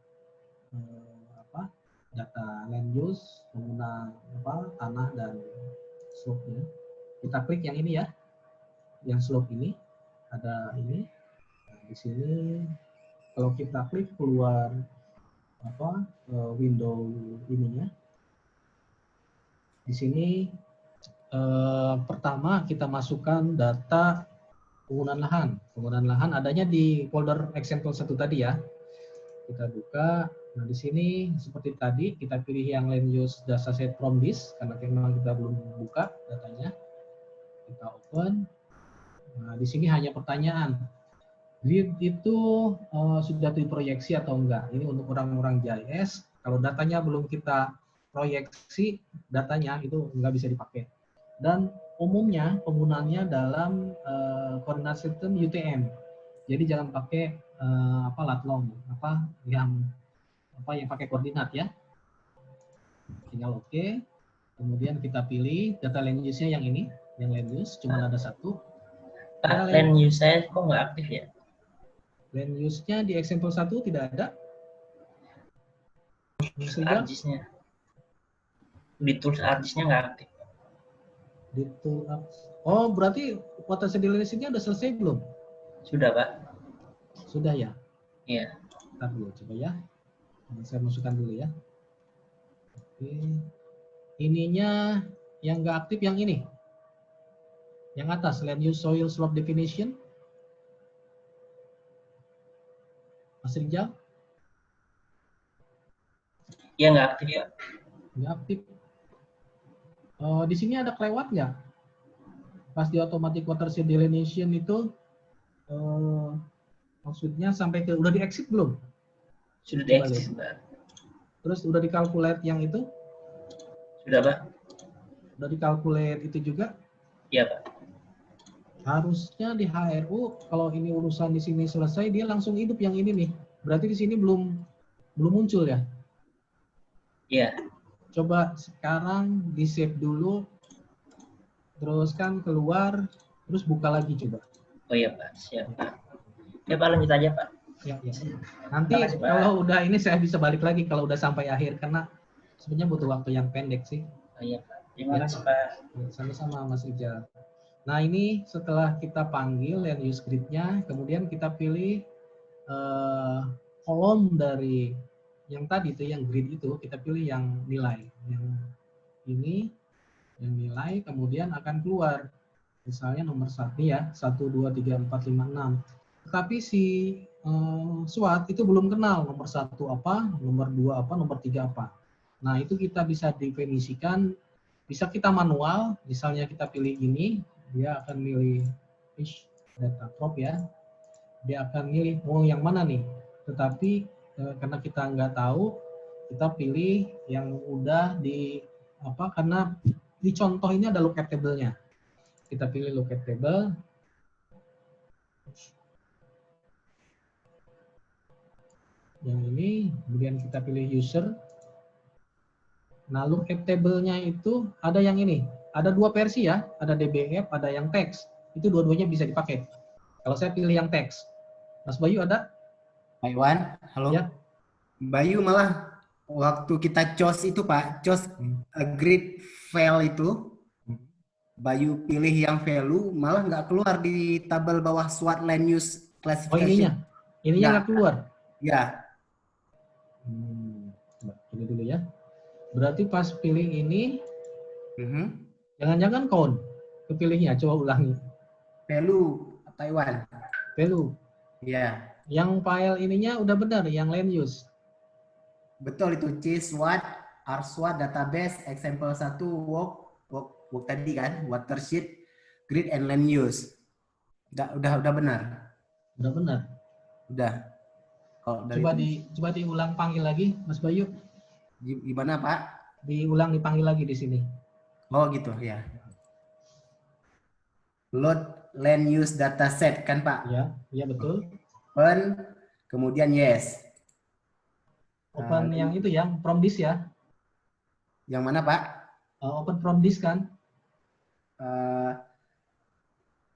data land use, pengguna tanah dan slope-nya. Kita klik yang ini ya, yang slope ini ada ini. Nah, di sini kalau kita klik keluar window ininya. Di sini pertama kita masukkan data penggunaan lahan. Penggunaan lahan adanya di folder example 1 tadi ya. Kita buka. Nah, di sini seperti tadi kita pilih yang land use dataset from this karena memang kita belum buka datanya. Kita open. Nah, di sini hanya pertanyaan. Grid itu sudah diproyeksi atau enggak? Ini untuk orang-orang GIS. Kalau datanya belum kita proyeksi, datanya itu enggak bisa dipakai. Dan umumnya penggunaannya dalam koordinat sistem UTM. Jadi jangan pakai lat long, yang pakai koordinat ya. Tinggal oke. Kemudian kita pilih data land use-nya yang ini, yang land use cuma ada 1. Pak, land use saya kok nggak aktif ya? Land use-nya di example 1 tidak ada. ArcGIS-nya. Di tools ArcGIS-nya nggak aktif. Di tool oh, berarti water delineation-nya udah selesai belum? Sudah, Pak. Sudah ya? Iya. Ntar dulu coba ya. Saya masukkan dulu ya. Oke. Ininya yang nggak aktif yang ini. Yang atas, land use soil slope definition. Mas Rijal? Iya, nggak aktif ya. Nggak aktif. Di sini ada kelewat nggak? Pas di automatic water delineation itu, maksudnya sampai ke udah di exit belum? Sudah di exit, Pak. Terus udah dikalkulate yang itu? Sudah, Pak. Udah dikalkulate itu juga? Iya, Pak. Harusnya di HRU kalau ini urusan di sini selesai dia langsung hidup yang ini nih. Berarti di sini belum muncul ya? Iya. Coba sekarang di save dulu, terus kan keluar, terus buka lagi coba. Oh iya Pak, siap Pak. Ya Pak, lanjut aja Pak. Ya, ya. Nanti Makasih, Pak. kalau udah ini saya bisa balik lagi kalau udah sampai akhir karena sebenarnya butuh waktu yang pendek sih. Oh iya Pak. Terima kasih Pak. Sama-sama Mas Rijal. Nah ini setelah kita panggil land use grid-nya, kemudian kita pilih kolom dari yang tadi itu, yang grid itu, kita pilih yang nilai. Yang ini, yang nilai, kemudian akan keluar. Misalnya nomor 1 ya, 1, 2, 3, 4, 5, 6. Tetapi si SWOT itu belum kenal nomor 1 apa, nomor 2 apa, nomor 3 apa. Nah itu kita bisa definisikan, bisa kita manual, misalnya kita pilih ini, dia akan milih fish data crop ya, dia akan milih mau yang mana nih. Tetapi karena kita nggak tahu, kita pilih yang udah di apa, karena di contoh ini ada lookup table-nya. Kita pilih lookup table. Yang ini, kemudian kita pilih user. Nah, lookup table-nya itu ada yang ini. Ada 2 versi ya, ada DBF, ada yang teks. Itu dua-duanya bisa dipakai. Kalau saya pilih yang teks. Mas Bayu ada? Pak Iwan, halo. Ya. Bayu malah waktu kita cos itu Pak, cos grid file itu, Bayu pilih yang value, malah nggak keluar di tabel bawah SWOT land use Oh classification. ininya nggak keluar. Ya. Coba pilih dulu ya. Berarti pas pilih ini, jangan-jangan count kepilihnya, coba ulangi. Value Taiwan. Value. Ya. Yang file ininya udah benar, yang land use. Betul itu C SWOT, R SWOT database, example 1 work tadi kan, watershed, grid and land use. Udah benar. Udah benar. Udah. Kalau dari Coba diulang panggil lagi, Mas Bayu. Gimana Pak? Diulang dipanggil lagi di sini. Oh gitu ya. Load land use dataset kan Pak? Ya, iya betul. Open, kemudian yes. Open yang itu yang from disk ya. Yang mana Pak? Open from disk kan?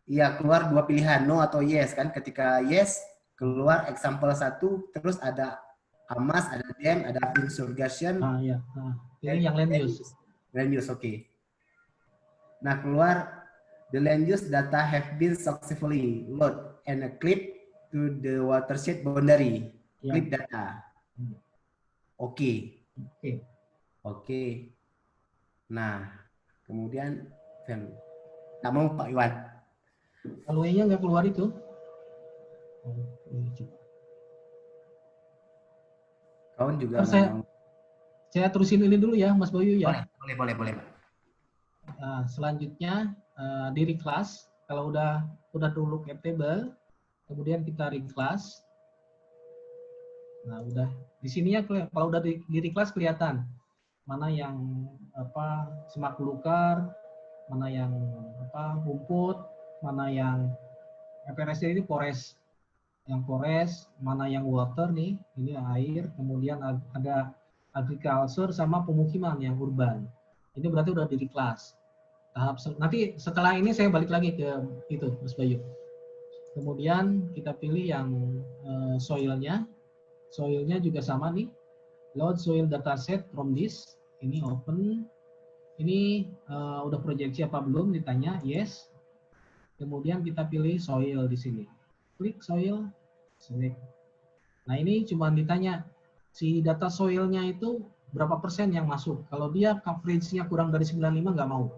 Iya, keluar 2 pilihan, no atau yes kan. Ketika yes, keluar example 1, terus ada AMAS, ada DEM, ada insurgation. Iya. Ini yang land use. Land use, oke. Nah, keluar the land use data have been successfully load and a clip to the watershed boundary. Ya. Clip data. Oke. Nah, kemudian tak mau Pak Iwan. Kalau nya nggak keluar itu. Kawan juga saya terusin ini dulu ya, Mas Bayu ya. Boleh Pak. Nah, selanjutnya di reclass. Kalau udah dulu lookup table, kemudian kita reclass. Nah, udah di sini ya, kalau udah di reclass kelihatan mana yang apa semak belukar, mana yang apa rumput, mana yang FRS ini forest, yang forest, mana yang water nih, ini air, kemudian ada agriculture sama pemukiman yang urban. Ini berarti udah di reclass. Nanti setelah ini saya balik lagi ke itu, Mas Bayu. Kemudian kita pilih yang soilnya. Soilnya juga sama nih. Load soil dataset from this. Ini open. Ini udah proyeksi apa belum? Ditanya yes. Kemudian kita pilih soil di sini. Klik soil, select. Nah ini cuma ditanya si data soilnya itu berapa persen yang masuk. Kalau dia coverage-nya kurang dari 95 nggak mau.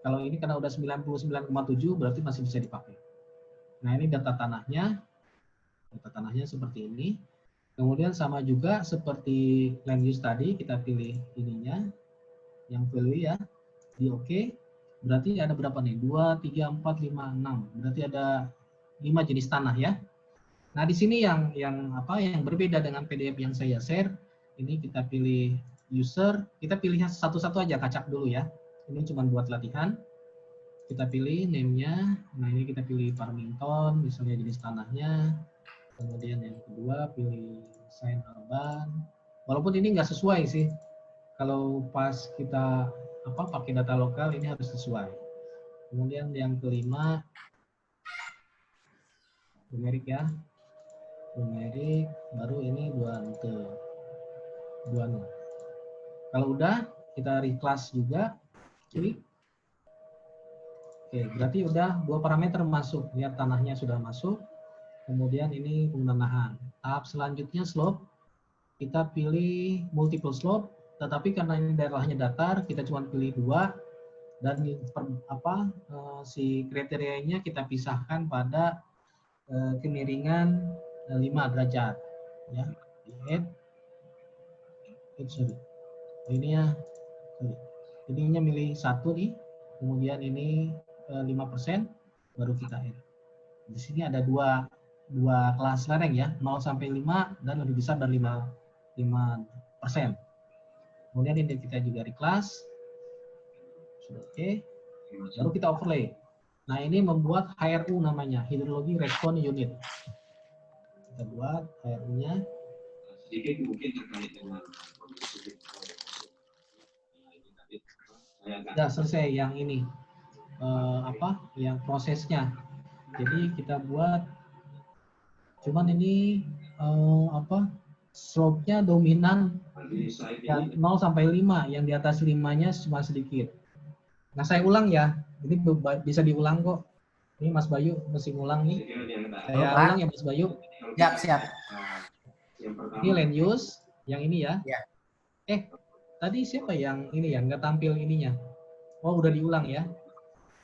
Kalau ini karena udah 99,7 berarti masih bisa dipakai. Nah ini data tanahnya. Data tanahnya seperti ini. Kemudian sama juga seperti land use tadi, kita pilih ininya, yang value ya, di oke. Berarti ada berapa nih? 2, 3, 4, 5, 6. Berarti ada 5 jenis tanah ya. Nah di sini yang berbeda dengan PDF yang saya share, ini kita pilih user, kita pilihnya satu-satu aja, kacak dulu ya. Ini cuma buat latihan. Kita pilih name-nya, nah ini kita pilih Farmington, misalnya jenis tanahnya. Kemudian yang kedua pilih sign urban. Walaupun ini nggak sesuai sih. Kalau pas kita pakai data lokal ini harus sesuai. Kemudian yang kelima numerik ya. numerik, baru ini 26. Kalau udah, kita reclass juga, klik. Oke, berarti udah 2 parameter masuk. Lihat tanahnya sudah masuk. Kemudian ini pengenahan. Tahap selanjutnya slope. Kita pilih multiple slope, tetapi karena ini daerahnya datar, kita cuma pilih 2 dan si kriterianya kita pisahkan pada kemiringan 5 derajat. Ya, ini ya, ininya milih 1 nih, kemudian ini 5%, baru kita add. Di sini ada dua kelas lereng ya, 0 sampai 5 dan lebih besar dari 5%. Kemudian ini kita juga reclass. Sudah oke. Baru kita overlay. Nah, ini membuat HRU namanya, Hydrology Response Unit. Kita buat HRU-nya. Sedikit mungkin terkait dengan Ya, selesai yang ini. Yang prosesnya. Jadi kita buat, cuman ini slope-nya dominan ya, 0 sampai 5, yang di atas 5-nya cuma sedikit. Nah, saya ulang ya, ini bisa diulang kok. Ini Mas Bayu mesti ulang nih. Saya ulang ya Mas Bayu. Siap. Ini land use, yang ini ya. Ya. Tadi siapa yang ini ya, nggak tampil ininya? Oh, udah diulang ya.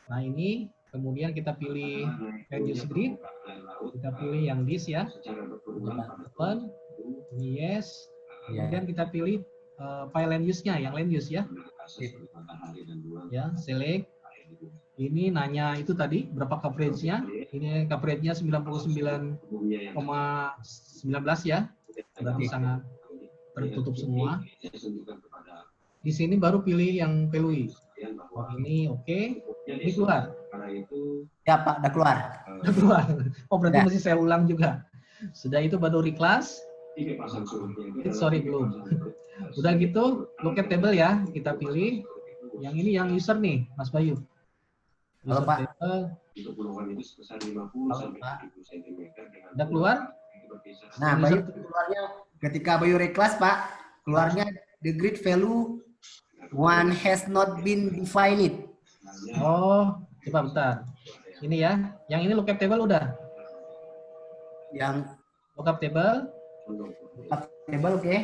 Nah, ini kemudian kita pilih land use grid. Kita pilih yang this ya. Open. Ini yes. Kemudian kita pilih file land use-nya, yang land use ya. Ya, select. Ini nanya itu tadi berapa coverage-nya? Ini coverage-nya 99,19 ya. Berarti sangat tertutup semua. Di sini baru pilih yang PLUI. Oh, ini oke. Ini keluar. Ya Pak, udah keluar. Udah keluar. Oh, berarti mesti saya ulang juga. Sudah itu baru reclass. Sorry, belum. Udah gitu, locate table ya. Kita pilih. Yang ini yang user nih, Mas Bayu. Halo, Pak. Udah keluar? Nah, Bayu keluarnya ketika Bayu reclass, Pak, keluarnya the grid value one has not been defined. Oh, coba bentar. Ini ya, yang ini lookup table udah. Yang Lookup table. oke.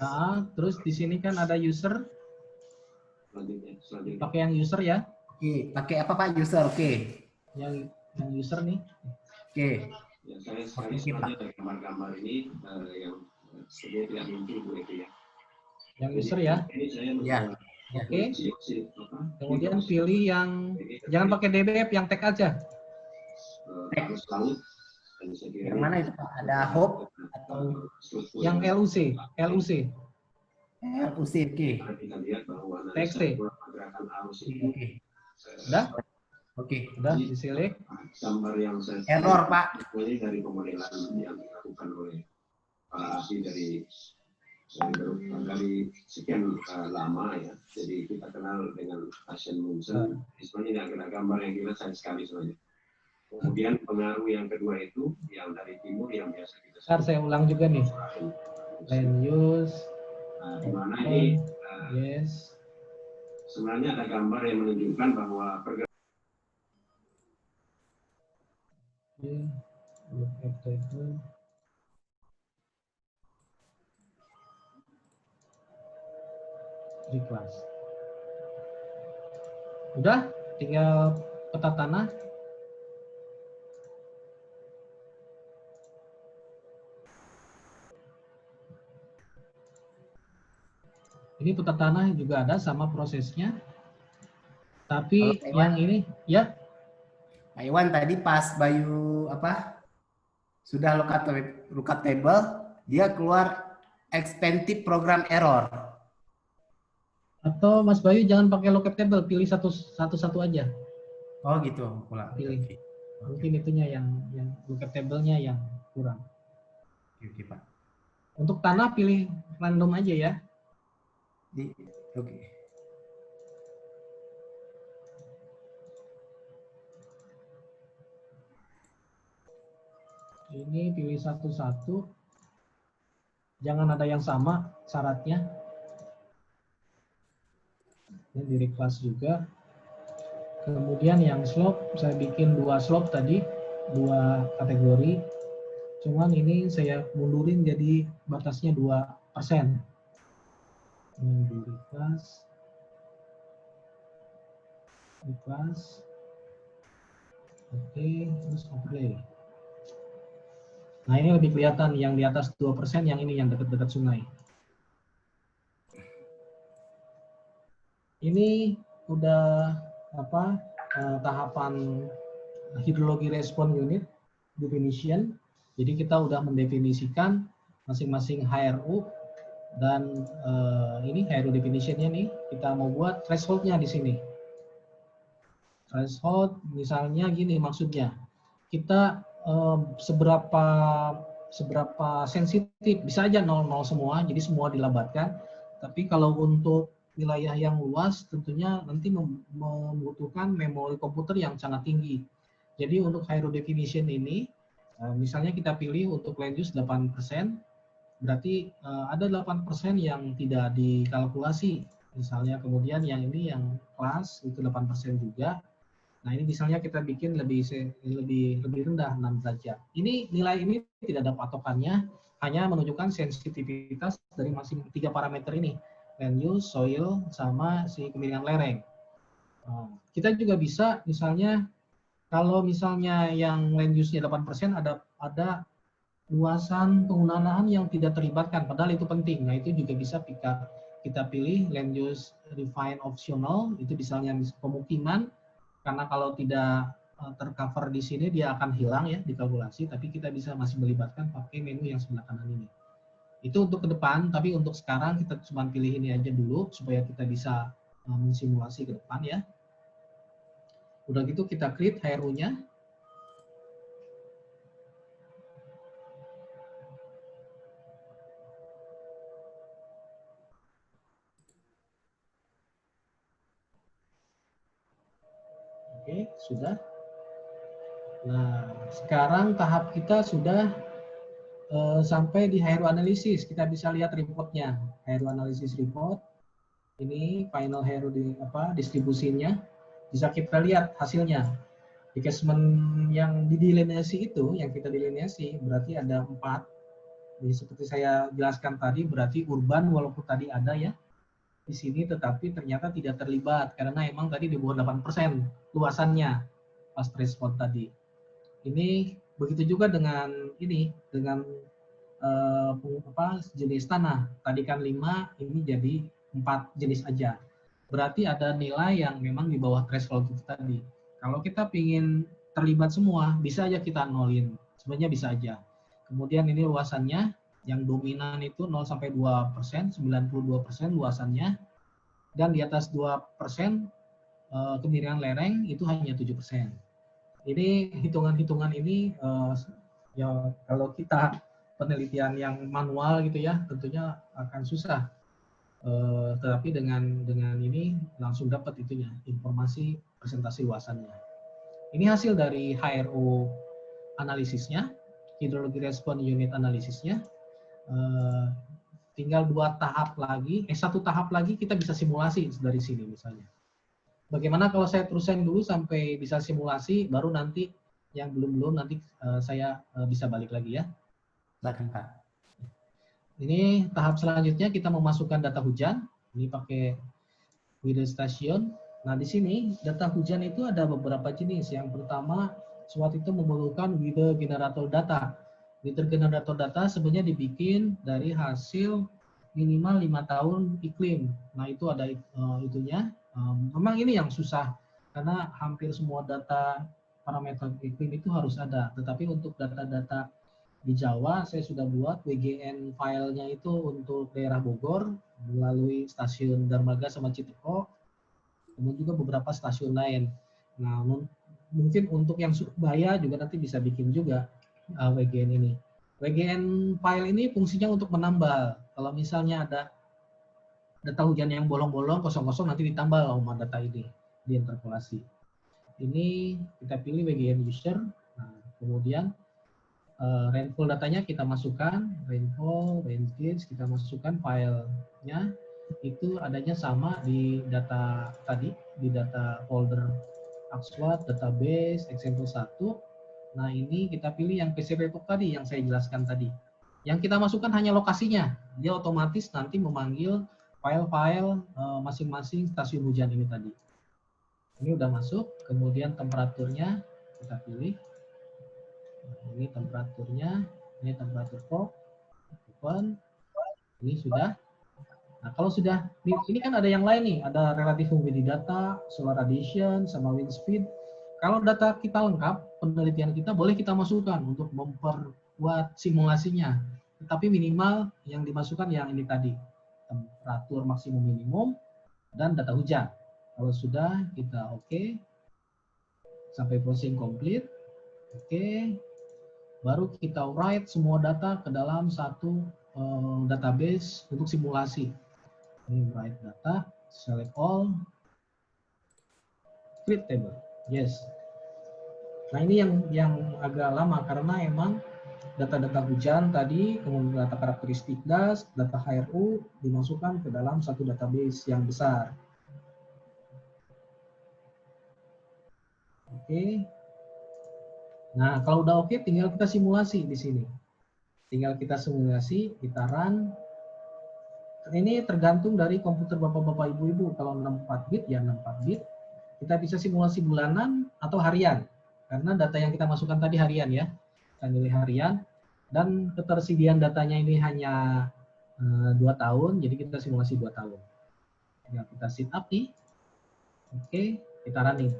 Nah, terus di sini kan ada user. Pakai yang user ya. Oke, pakai apa Pak? User, oke. Yang user nih. Oke. Ya, saya sebenarnya dari gambar-gambar ini yang sebenarnya tidak muncul itu ya. Yang user ya. Ya. Oke. Kemudian pilih yang jangan pakai DBF, yang tag aja. Yang mana itu Pak? Ada hope atau yang LUC, LUC. LUC, oke. TXT. Oke. Udah? Oke. Udah diselect. Gambar yang saya Error, Pak. Ini dari pemodelan yang dilakukan oleh Pak Asi dari sekian lama ya. Jadi kita kenal dengan Asian Munson. Sebenarnya ini agak gambar yang kita sayang sekali sebenarnya. Kemudian pengaruh yang kedua itu yang dari timur yang biasa kita. Saya ulang juga nih. Land use. Di mana ini yes. Sebenarnya ada gambar yang menunjukkan bahwa pergerakan Reclass. Udah, tinggal peta tanah. Ini peta tanah juga ada sama prosesnya. Tapi yang ini ya. Pak Iwan tadi pas Bayu sudah lookup table, dia keluar expensive program error. Atau Mas Bayu jangan pakai lookup table, pilih satu aja. Oh gitu, pula. Pilih. Mungkin itunya yang lookup table-nya yang kurang. Oke, Pak. Untuk tanah pilih random aja ya. Oke. Ini pilih satu-satu. Jangan ada yang sama syaratnya. Dan di request juga. Kemudian yang slope, saya bikin 2 slope tadi, 2 kategori. Cuman ini saya mundurin jadi batasnya 2%. Ini di request. Oke, terus overlay. Nah, ini lebih kelihatan yang di atas 2%, yang ini yang dekat-dekat sungai. Ini udah tahapan hidrologi respon unit definition. Jadi kita udah mendefinisikan masing-masing HRU dan ini HRU definitionnya nih, kita mau buat thresholdnya di sini. Threshold misalnya gini, maksudnya kita seberapa sensitif, bisa aja 0,0 semua, jadi semua dilabatkan. Tapi kalau untuk wilayah yang luas tentunya nanti membutuhkan memori komputer yang sangat tinggi. Jadi untuk HRU definition ini, misalnya kita pilih untuk land use 8%, berarti ada 8% yang tidak dikalkulasi. Misalnya kemudian yang ini yang kelas itu 8% juga. Nah ini misalnya kita bikin lebih rendah 6 derajat. Ini nilai ini tidak ada patokannya, hanya menunjukkan sensitivitas dari masing 3 parameter ini. Land use, soil, sama si kemiringan lereng. Kita juga bisa misalnya kalau misalnya yang land use-nya 8% ada luasan penggunaan lahan yang tidak terlibatkan, padahal itu penting. Nah itu juga bisa kita pilih land use refine optional, itu misalnya pemukiman, karena kalau tidak tercover di sini dia akan hilang ya di kalkulasi, tapi kita bisa masih melibatkan pakai menu yang sebelah kanan ini. Itu untuk ke depan, tapi untuk sekarang kita cuma pilih ini aja dulu supaya kita bisa mensimulasi ke depan ya. Udah gitu kita create HRU-nya. Oke, sudah. Nah, sekarang tahap kita sudah sampai di HRU analisis. Kita bisa lihat reportnya. HRU analisis report. Ini final HRU distribusinya. Bisa kita lihat hasilnya. Di catchment yang didelineasi itu, yang kita delineasi, berarti ada 4. Jadi seperti saya jelaskan tadi, berarti urban walaupun tadi ada ya di sini, tetapi ternyata tidak terlibat karena emang tadi di bawah 8% luasannya pas respon tadi. Ini begitu juga dengan ini, dengan jenis tanah. Tadi kan 5, ini jadi 4 jenis aja. Berarti ada nilai yang memang di bawah threshold itu tadi. Kalau kita ingin terlibat semua, bisa aja kita nolin. Sebenarnya bisa aja. Kemudian ini luasannya, yang dominan itu 0 sampai 2%, 92% luasannya. Dan di atas 2% kemiringan lereng itu hanya 7%. Ini hitungan-hitungan ini ya kalau kita penelitian yang manual gitu ya, tentunya akan susah. Tetapi dengan ini langsung dapat itunya, informasi presentasi luasannya. Ini hasil dari HRU analisisnya, hidrologi respon unit analisisnya. Tinggal 1 tahap lagi kita bisa simulasi dari sini misalnya. Bagaimana kalau saya terusin dulu sampai bisa simulasi, baru nanti yang belum nanti saya bisa balik lagi ya. Silakan Pak. Ini tahap selanjutnya kita memasukkan data hujan. Ini pakai weather station. Nah di sini data hujan itu ada beberapa jenis. Yang pertama, SWOT itu memerlukan weather generator data. Weather generator data sebenarnya dibikin dari hasil minimal 5 tahun iklim. Nah itu ada itunya. Memang ini yang susah karena hampir semua data parameter iklim itu harus ada. Tetapi untuk data-data di Jawa saya sudah buat WGN filenya itu untuk daerah Bogor melalui stasiun Darmaga sama Citeko, kemudian juga beberapa stasiun lain. Nah mungkin untuk yang Surabaya juga nanti bisa bikin juga WGN ini. WGN file ini fungsinya untuk menambal. Kalau misalnya ada data hujan yang bolong-bolong, kosong-kosong, nanti ditambal sama data ini, diinterpolasi. Ini kita pilih WGN user, nah, kemudian rainfall datanya kita masukkan, rainfall, rain gauge, kita masukkan filenya, itu adanya sama di data tadi, di data folder ArcSWAT, database, example 1. Nah ini kita pilih yang PC Report tadi, yang saya jelaskan tadi. Yang kita masukkan hanya lokasinya, dia otomatis nanti memanggil file-file masing-masing stasiun hujan ini tadi. Ini udah masuk, kemudian temperaturnya kita pilih. Ini temperaturnya, ini temperatur probe, open, ini sudah. Nah kalau sudah, ini kan ada yang lain nih, ada relative humidity data, solar radiation, sama wind speed. Kalau data kita lengkap, penelitian kita boleh kita masukkan untuk memperkuat simulasinya. Tetapi minimal yang dimasukkan yang ini tadi, temperatur maksimum minimum, dan data hujan. Kalau sudah, kita oke, sampai processing complete, oke. Baru kita write semua data ke dalam satu database untuk simulasi. Ini write data, select all, create table, yes. Nah ini yang agak lama karena emang data-data hujan tadi, kemudian data karakteristik das, data HRU dimasukkan ke dalam satu database yang besar. Oke. Nah, kalau udah oke, tinggal kita simulasi di sini. Tinggal kita simulasi, kita run. Ini tergantung dari komputer bapak-bapak, ibu-ibu. Kalau 64 bit, ya 64 bit. Kita bisa simulasi bulanan atau harian. Karena data yang kita masukkan tadi harian ya. Kita pilih harian. Dan ketersediaan datanya ini hanya 2 tahun, jadi kita simulasi 2 tahun. Tinggal kita sit up nih. Oke, kita running.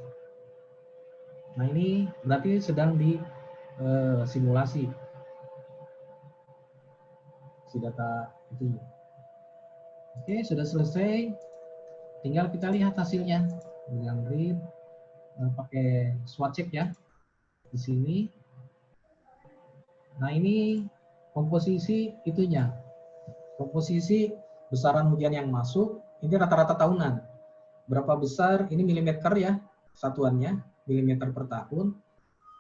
Nah ini berarti sedang di simulasi si data itu. Oke, sudah selesai. Tinggal kita lihat hasilnya dengan read, pakai SWOT check ya di sini. Nah ini komposisi itunya, komposisi besaran hujan yang masuk. Ini rata-rata tahunan. Berapa besar? Ini milimeter ya satuannya. Milimeter per tahun.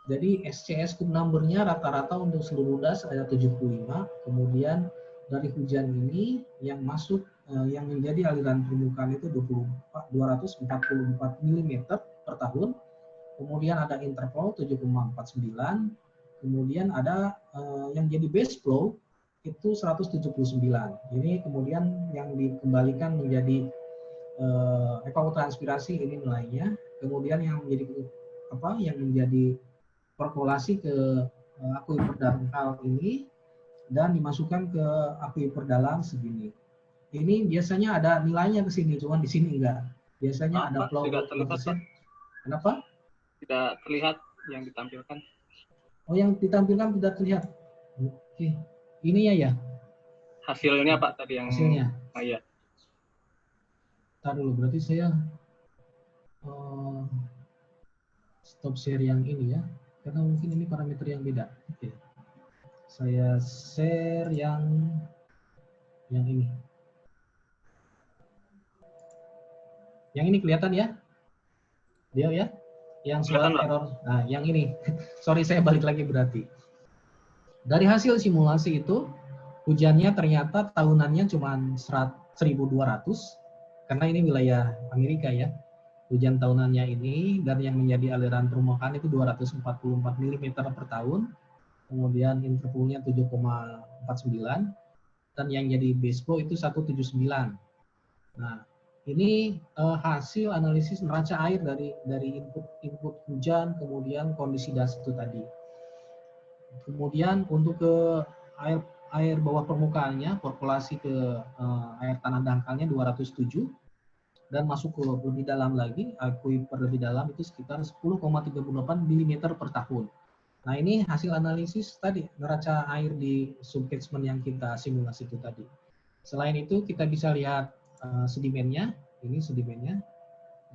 Jadi SCS cube number-nya rata-rata untuk seluruh das ada 75. Kemudian dari hujan ini yang masuk yang menjadi aliran permukaan itu 244 mm per tahun. Kemudian ada interflow 7,49. Kemudian ada yang jadi base flow itu 179. Ini kemudian yang dikembalikan menjadi evapotranspirasi ini nilainya. Kemudian yang menjadi perkolasi ke akuifer dangkal ini dan dimasukkan ke akuifer dalam segini. Ini biasanya ada nilainya ke sini, cuman di sini enggak. Biasanya ada flow. Tidak terlihat, Pak. Kenapa? Tidak terlihat yang ditampilkan. Oh, yang ditampilkan tidak terlihat. Oke. Ininya ya. Hasilnya Pak tadi yang hasilnya. Iya. Ntar dulu, berarti saya stop share yang ini ya, karena mungkin ini parameter yang beda. Oke. Saya share yang ini. Yang ini kelihatan ya? Dia ya? Yang suara error. Nah, yang ini. Sorry, saya balik lagi berarti. Dari hasil simulasi itu, hujannya ternyata tahunannya cuma 1.200. Karena ini wilayah Amerika ya, hujan tahunannya ini, dan yang menjadi aliran permukaan itu 244 mm per tahun, kemudian intervalnya 7,49, dan yang jadi base flow itu 179. Nah, ini hasil analisis neraca air dari input hujan, kemudian kondisi das itu tadi. Kemudian untuk ke air bawah permukaannya, perkolasi ke air tanah dangkalnya 207, dan masuk ke lebih dalam lagi, akuifer lebih dalam itu sekitar 10,38 mm per tahun. Nah ini hasil analisis tadi, neraca air di subcatchment yang kita simulasi itu tadi. Selain itu kita bisa lihat sedimennya, ini sedimennya.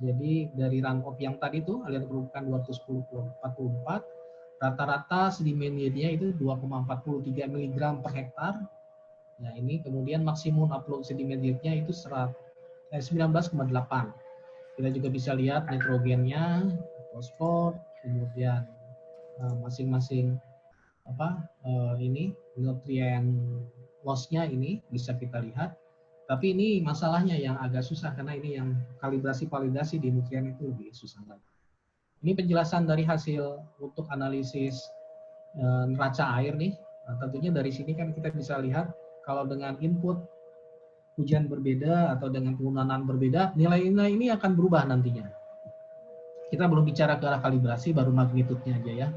Jadi dari runoff yang tadi itu, aliran permukaan 244, rata-rata sedimen yieldnya itu 2,43 mg per hektar. Nah ini kemudian maksimum upload sedimen yieldnya itu 19,8. Kita juga bisa lihat nitrogennya, fosfor, kemudian masing-masing ini nutrient loss-nya ini bisa kita lihat. Tapi ini masalahnya yang agak susah karena ini yang kalibrasi validasi di nutrien itu lebih susah lagi. Ini penjelasan dari hasil untuk analisis neraca air nih. Nah, tentunya dari sini kan kita bisa lihat kalau dengan input hujan berbeda atau dengan penggunaan berbeda, nilai-nilai ini akan berubah nantinya. Kita belum bicara ke arah kalibrasi, baru magnitudenya aja ya.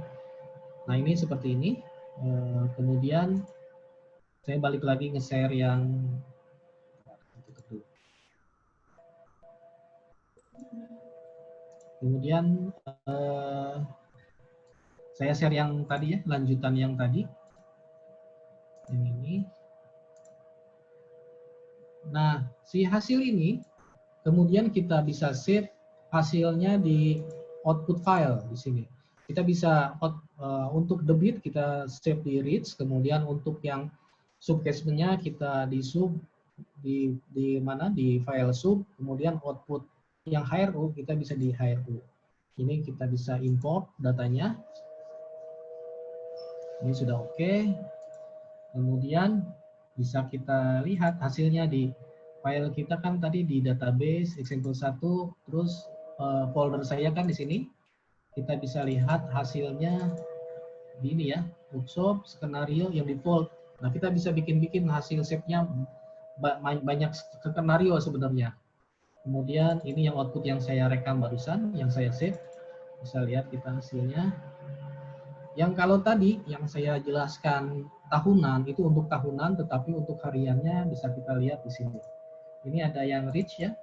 Nah ini seperti ini. Kemudian saya balik lagi nge-share yang kemudian saya share yang tadi ya, lanjutan yang tadi. Yang ini. Nah, si hasil ini kemudian kita bisa save hasilnya di output file di sini. Kita bisa untuk debit kita save di reads, kemudian untuk yang sub catchment-nya kita di sub di mana di file sub, kemudian output yang HRU kita bisa di HRU. Ini kita bisa import datanya. Ini sudah oke. Kemudian bisa kita lihat hasilnya di file kita kan tadi di database example 1, terus folder saya kan di sini. Kita bisa lihat hasilnya di ini ya, workshop, skenario yang default. Nah, kita bisa bikin-bikin hasil save-nya banyak skenario sebenarnya. Kemudian ini yang output yang saya rekam barusan, yang saya save. Bisa lihat kita hasilnya. Yang kalau tadi yang saya jelaskan tahunan itu untuk tahunan, tetapi untuk hariannya bisa kita lihat di sini. Ini ada yang rich ya,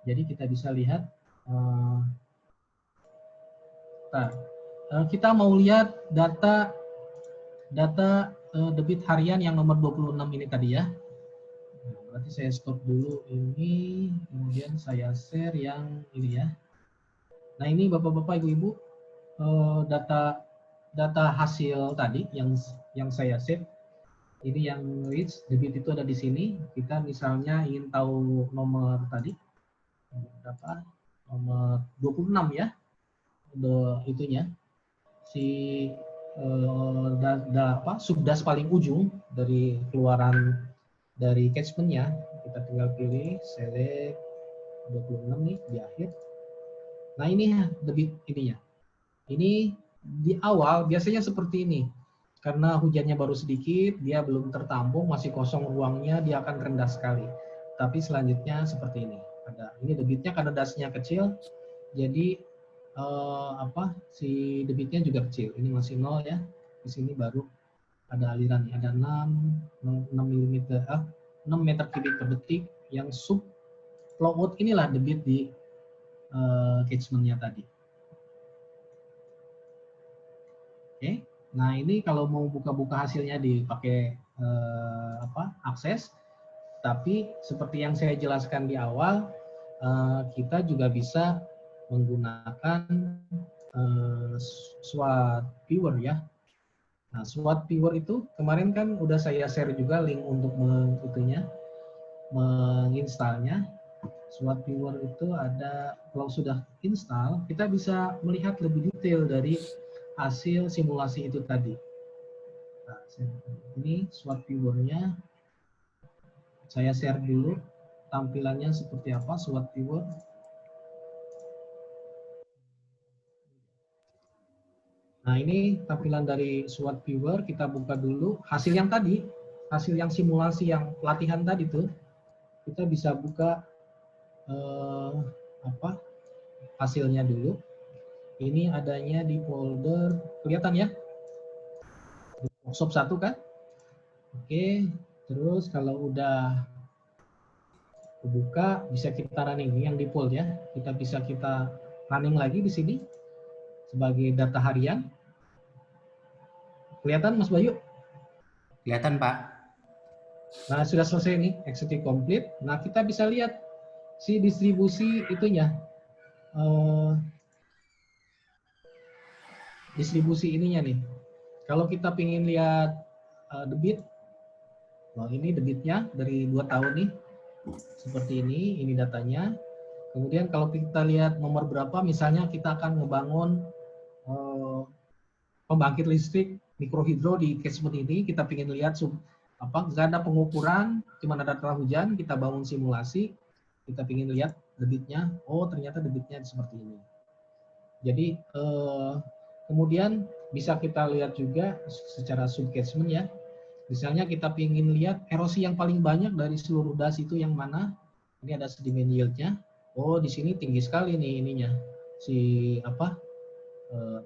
jadi kita bisa lihat. Kita mau lihat data debit harian yang nomor 26 ini tadi ya. Berarti saya stop dulu ini, kemudian saya share yang ini ya. Nah ini Bapak-Bapak, Ibu-Ibu, data hasil tadi yang saya save. Ini yang reach debit itu ada di sini. Kita misalnya ingin tahu nomor tadi berapa? Nomor 26 ya. Itunya si subdas paling ujung dari keluaran dari catchment-nya, kita tinggal pilih select 26 nih di akhir. Nah ini debit ininya. Ini di awal biasanya seperti ini. Karena hujannya baru sedikit, dia belum tertampung, masih kosong ruangnya, dia akan rendah sekali. Tapi selanjutnya seperti ini. Ini debitnya karena dasnya kecil, jadi si debitnya juga kecil. Ini masih 0 ya. Di sini baru ada aliran, ada 6 meter kubik per detik yang sub flow out, inilah debit di catchment-nya tadi. Oke. Nah, ini kalau mau buka-buka hasilnya dipakai akses, tapi seperti yang saya jelaskan di awal, kita juga bisa menggunakan SWOT viewer ya. Nah, SWOT viewer itu kemarin kan udah saya share juga link untuk menginstalnya. SWOT viewer itu ada, kalau sudah install, kita bisa melihat lebih detail dari hasil simulasi itu tadi. Nah, ini SWOT viewer-nya. Saya share dulu tampilannya seperti apa SWOT viewer. Nah, ini tampilan dari SWOT viewer. Kita buka dulu hasil yang tadi, hasil yang simulasi yang pelatihan tadi tuh. Kita bisa buka hasilnya dulu. Ini adanya di folder, kelihatan ya? Workshop 1 kan? Oke, terus kalau udah kebuka bisa kita running, ini yang default ya. Kita bisa running lagi di sini sebagai data harian. Kelihatan Mas Bayu? Kelihatan Pak. Nah, sudah selesai nih, execute complete. Nah, kita bisa lihat si distribusi itunya. Distribusi ininya nih. Kalau kita ingin lihat debit, nah ini debitnya dari 2 tahun nih. Seperti ini datanya. Kemudian kalau kita lihat nomor berapa, misalnya kita akan ngebangun pembangkit listrik mikrohidro di catchment ini, kita ingin lihat nggak ada pengukuran, cuma ada curah hujan, kita bangun simulasi, kita ingin lihat debitnya, oh ternyata debitnya seperti ini. Jadi kemudian bisa kita lihat juga secara subcatchment ya. Misalnya kita ingin lihat erosi yang paling banyak dari seluruh das itu yang mana. Ini ada sedimen yieldnya. Oh di sini tinggi sekali nih ininya,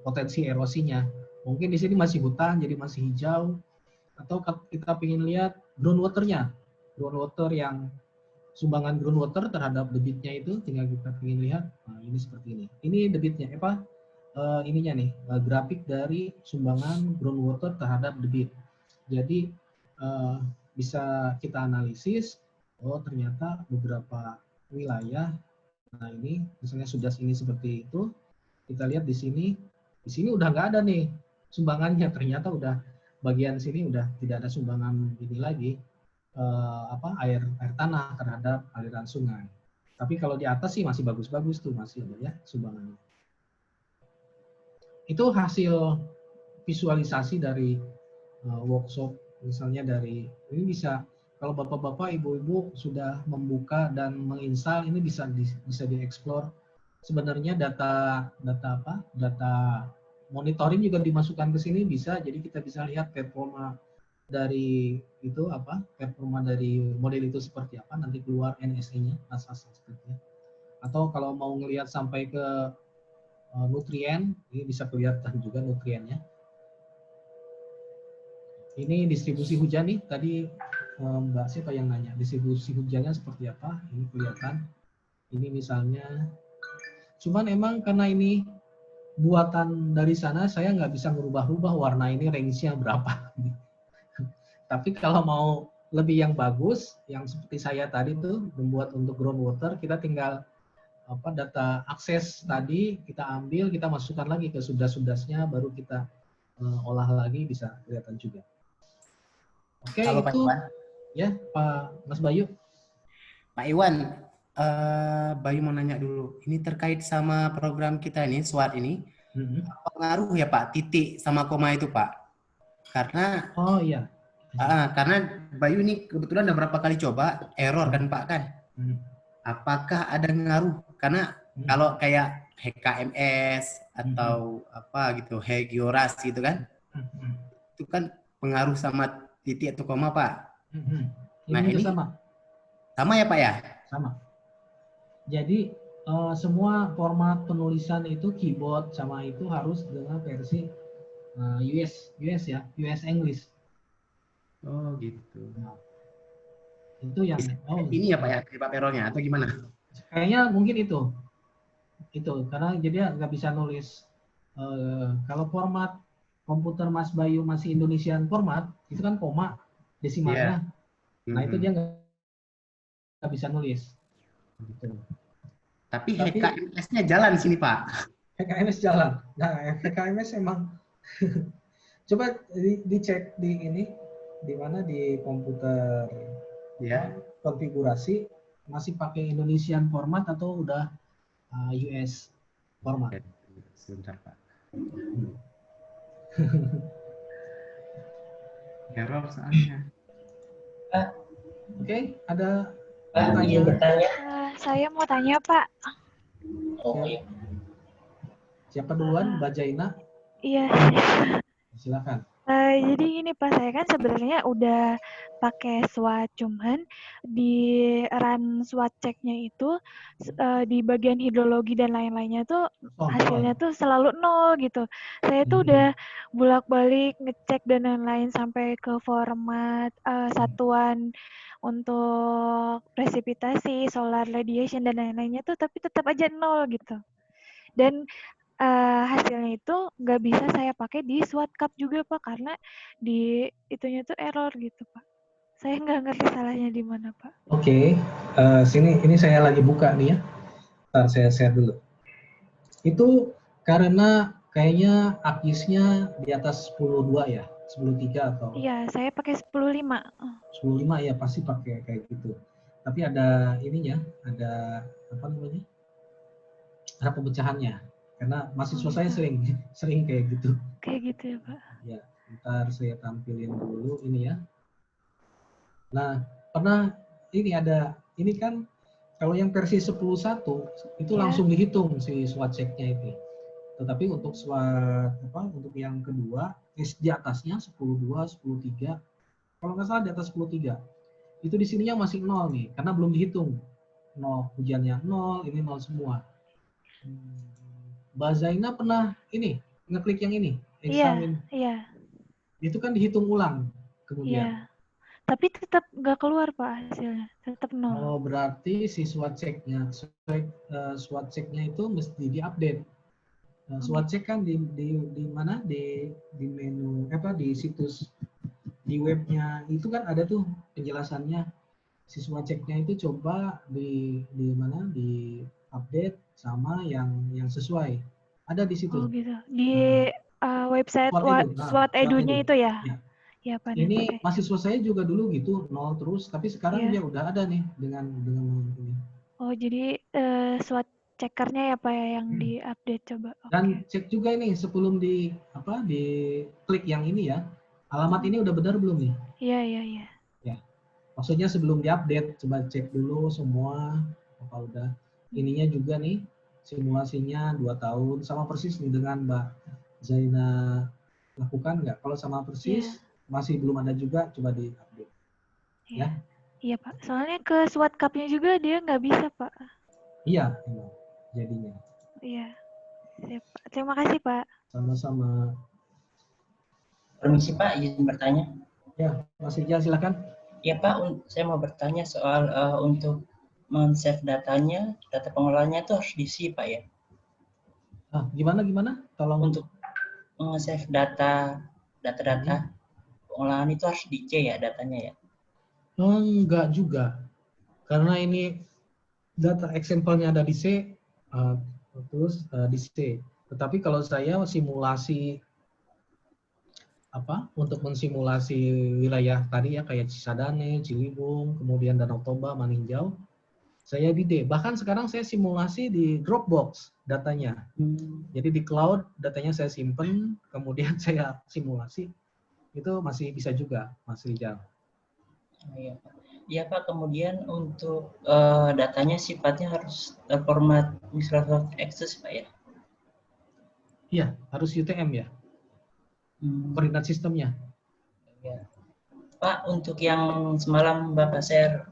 potensi erosinya. Mungkin di sini masih hutan, jadi masih hijau. Atau kita ingin lihat groundwater-nya, groundwater yang sumbangan groundwater terhadap debitnya itu, tinggal kita ingin lihat. Nah, ini seperti ini. Ini debitnya, ininya nih, grafik dari sumbangan groundwater terhadap debit. Jadi bisa kita analisis. Oh ternyata beberapa wilayah. Nah ini misalnya sudah ini seperti itu, kita lihat di sini udah nggak ada nih sumbangannya, ternyata udah bagian sini udah tidak ada sumbangan ini lagi air tanah terhadap aliran sungai. Tapi kalau di atas sih masih bagus-bagus tuh, masih ada ya sumbangannya. Itu hasil visualisasi dari workshop, misalnya dari ini bisa. Kalau bapak-bapak, ibu-ibu sudah membuka dan menginstal, ini bisa dieksplor. Sebenarnya data monitoring juga dimasukkan ke sini bisa. Jadi kita bisa lihat performa dari performa dari model itu seperti apa. Nanti keluar NSE-nya, asas sepertinya. Atau kalau mau ngelihat sampai ke nutrien, ini bisa kelihatan juga nutriennya. Ini distribusi hujan nih, tadi Mbak siapa yang nanya, distribusi hujannya seperti apa, ini kelihatan. Ini misalnya, cuman emang karena ini buatan dari sana, saya nggak bisa merubah-rubah warna ini range-nya berapa. Tapi kalau mau lebih yang bagus, yang seperti saya tadi tuh, membuat untuk groundwater, kita tinggal data akses tadi, kita ambil, kita masukkan lagi ke sudas-sudasnya, baru kita olah lagi, bisa kelihatan juga. Oke, Halo, itu Pak Iwan. ya Pak Mas Bayu. Pak Iwan, Bayu mau nanya dulu. Ini terkait sama program kita ini, SWOT ini. Pengaruh ya Pak, titik sama koma itu Pak? Karena iya. Karena Bayu ini kebetulan ada berapa kali coba, error kan Pak kan? Apakah ada ngaruh? Karena kalau kayak HKMS atau apa gitu, Hegioras gitu kan, itu kan pengaruh sama titik atau koma Pak. Nah ini sama ya Pak ya? Sama. Jadi semua format penulisan itu keyboard sama itu harus dengan versi US ya, US English. Oh gitu. Nah, itu yang ini ya Pak ya, penyebab errornya atau gimana? Kayaknya mungkin itu karena jadi nggak bisa nulis kalau format komputer Mas Bayu masih Indonesian format itu kan koma desimalnya. Nah itu dia nggak bisa nulis. Gitu. Tapi HKMS-nya jalan di sini Pak. HKMS jalan. Nah HKMS emang coba dicek di ini di mana di komputer konfigurasi masih pakai Indonesian format atau udah US format. Sebentar Pak. Error soalnya. Oke, ada izin bertanya. Saya mau tanya Pak. Oke. Siapa duluan, Mbak Jaina? Iya. Silakan. Jadi gini Pak, saya kan sebenarnya udah pakai SWOT, cuman di run SWOT check-nya itu di bagian hidrologi dan lain-lainnya tuh hasilnya tuh selalu 0 gitu. Saya tuh udah bolak-balik ngecek dan lain-lain sampai ke format satuan untuk presipitasi, solar radiation dan lain-lainnya tuh, tapi tetap aja 0 gitu. Dan hasilnya itu nggak bisa saya pakai di SWOT Cup juga Pak, karena di itunya tuh error gitu Pak. Saya nggak ngerti salahnya di mana Pak. Oke, ini saya lagi buka nih ya. Ntar saya share dulu. Itu karena kayaknya AKIS-nya di atas 10.2 ya, 10.3 atau? Iya, saya pakai 10.5. 10.5 ya pasti pakai kayak gitu. Tapi ada ininya, ada apa namanya? Ada pemecahannya. Karena mahasiswa saya sering kayak gitu. Kayak gitu ya Pak. Ya, Ntar saya tampilin dulu ini ya. Nah, pernah ini ada, ini kan kalau yang versi 10.1 itu Iya. langsung dihitung si SWOT check-nya itu. Tetapi untuk SWOT untuk yang kedua, di atasnya 10.2, 10.3, kalau nggak salah di atas 10.3, itu di sininya masih 0 nih, karena belum dihitung. 0, ujiannya 0, ini 0 semua. Mbak Zaina pernah ini, ngeklik yang ini, Iya, eksamin. iya, Itu kan dihitung ulang kemudian. iya. Tapi tetap nggak keluar Pak hasilnya, tetap 0. Oh, berarti si SWOT check-nya, SWOT check-nya itu mesti diupdate. SWOT check kan di mana, di menu di situs, di webnya itu kan ada tuh penjelasannya. Si SWOT check-nya itu coba di mana, di update sama yang sesuai. Ada di situ. Oh gitu. Di website SWOT Edu-nya itu ya? Ya. Ya, Pak. Ini mahasiswa saya juga dulu gitu 0 terus, tapi sekarang dia Iya. udah ada nih dengan ini. Oh, jadi SWOT checkernya ya Pak ya yang di-update coba. Dan cek juga ini sebelum di klik yang ini ya. Alamat ini udah benar belum nih? Iya, iya, iya. Ya. Maksudnya sebelum diupdate coba cek dulu semua apa udah. Ininya juga nih simulasinya 2 tahun sama persis nih dengan Mbak Zaina lakukan nggak? Kalau sama persis masih belum ada juga, coba di-update. Iya. Ya? Iya Pak, soalnya ke SWOT Cup-nya juga dia nggak bisa Pak. Iya, emang jadinya. Iya. Siap, Pak. Terima kasih Pak. Sama-sama. Permisi Pak, izin bertanya. Ya, Mas Rijal silakan. Ya Pak, saya mau bertanya soal untuk men-save datanya, data pengelolaannya itu harus diisi Pak ya? Gimana? Tolong. Untuk nge-save data pengolahan itu harus di C ya datanya ya? Enggak juga. Karena ini data example-nya ada di C, terus di C. Tetapi kalau saya simulasi untuk mensimulasi wilayah tadi ya kayak Cisadane, Ciliwung, kemudian Danau Toba, Maninjau, saya di D. Bahkan sekarang saya simulasi di Dropbox datanya. Jadi di cloud datanya saya simpen, kemudian saya simulasi. Itu masih bisa juga, Mas Rijal. Iya Pak. Iya Pak, kemudian untuk datanya sifatnya harus format Microsoft Access Pak ya? Iya, harus UTM ya. Koordinat sistemnya. Ya. Pak, untuk yang semalam Bapak share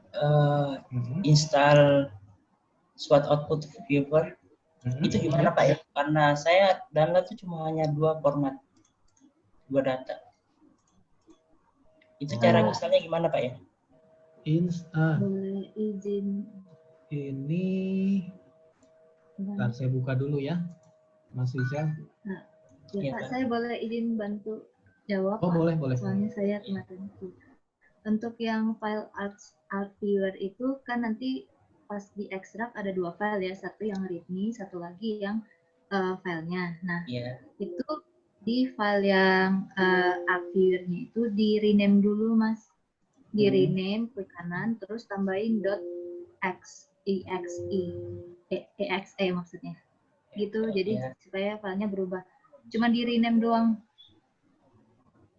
install SWOT Output Viewer, itu gimana Pak ya? Karena saya download itu cuma hanya 2 format, 2 data. Itu cara installnya gimana Pak ya? Boleh izin. Ini, ntar saya buka dulu ya, Mas Rizal. Nah, ya Pak, saya boleh izin bantu jawab. Oh, boleh. Soalnya saya kemarin itu. Untuk yang file art viewer itu kan nanti pas diekstrak ada 2 file ya, satu yang readme, satu lagi yang filenya. Nah, itu di file yang art viewer-nya itu di rename dulu Mas. Di rename, klik kanan, terus tambahin .exe maksudnya. Gitu, jadi supaya filenya berubah. Cuma di rename doang.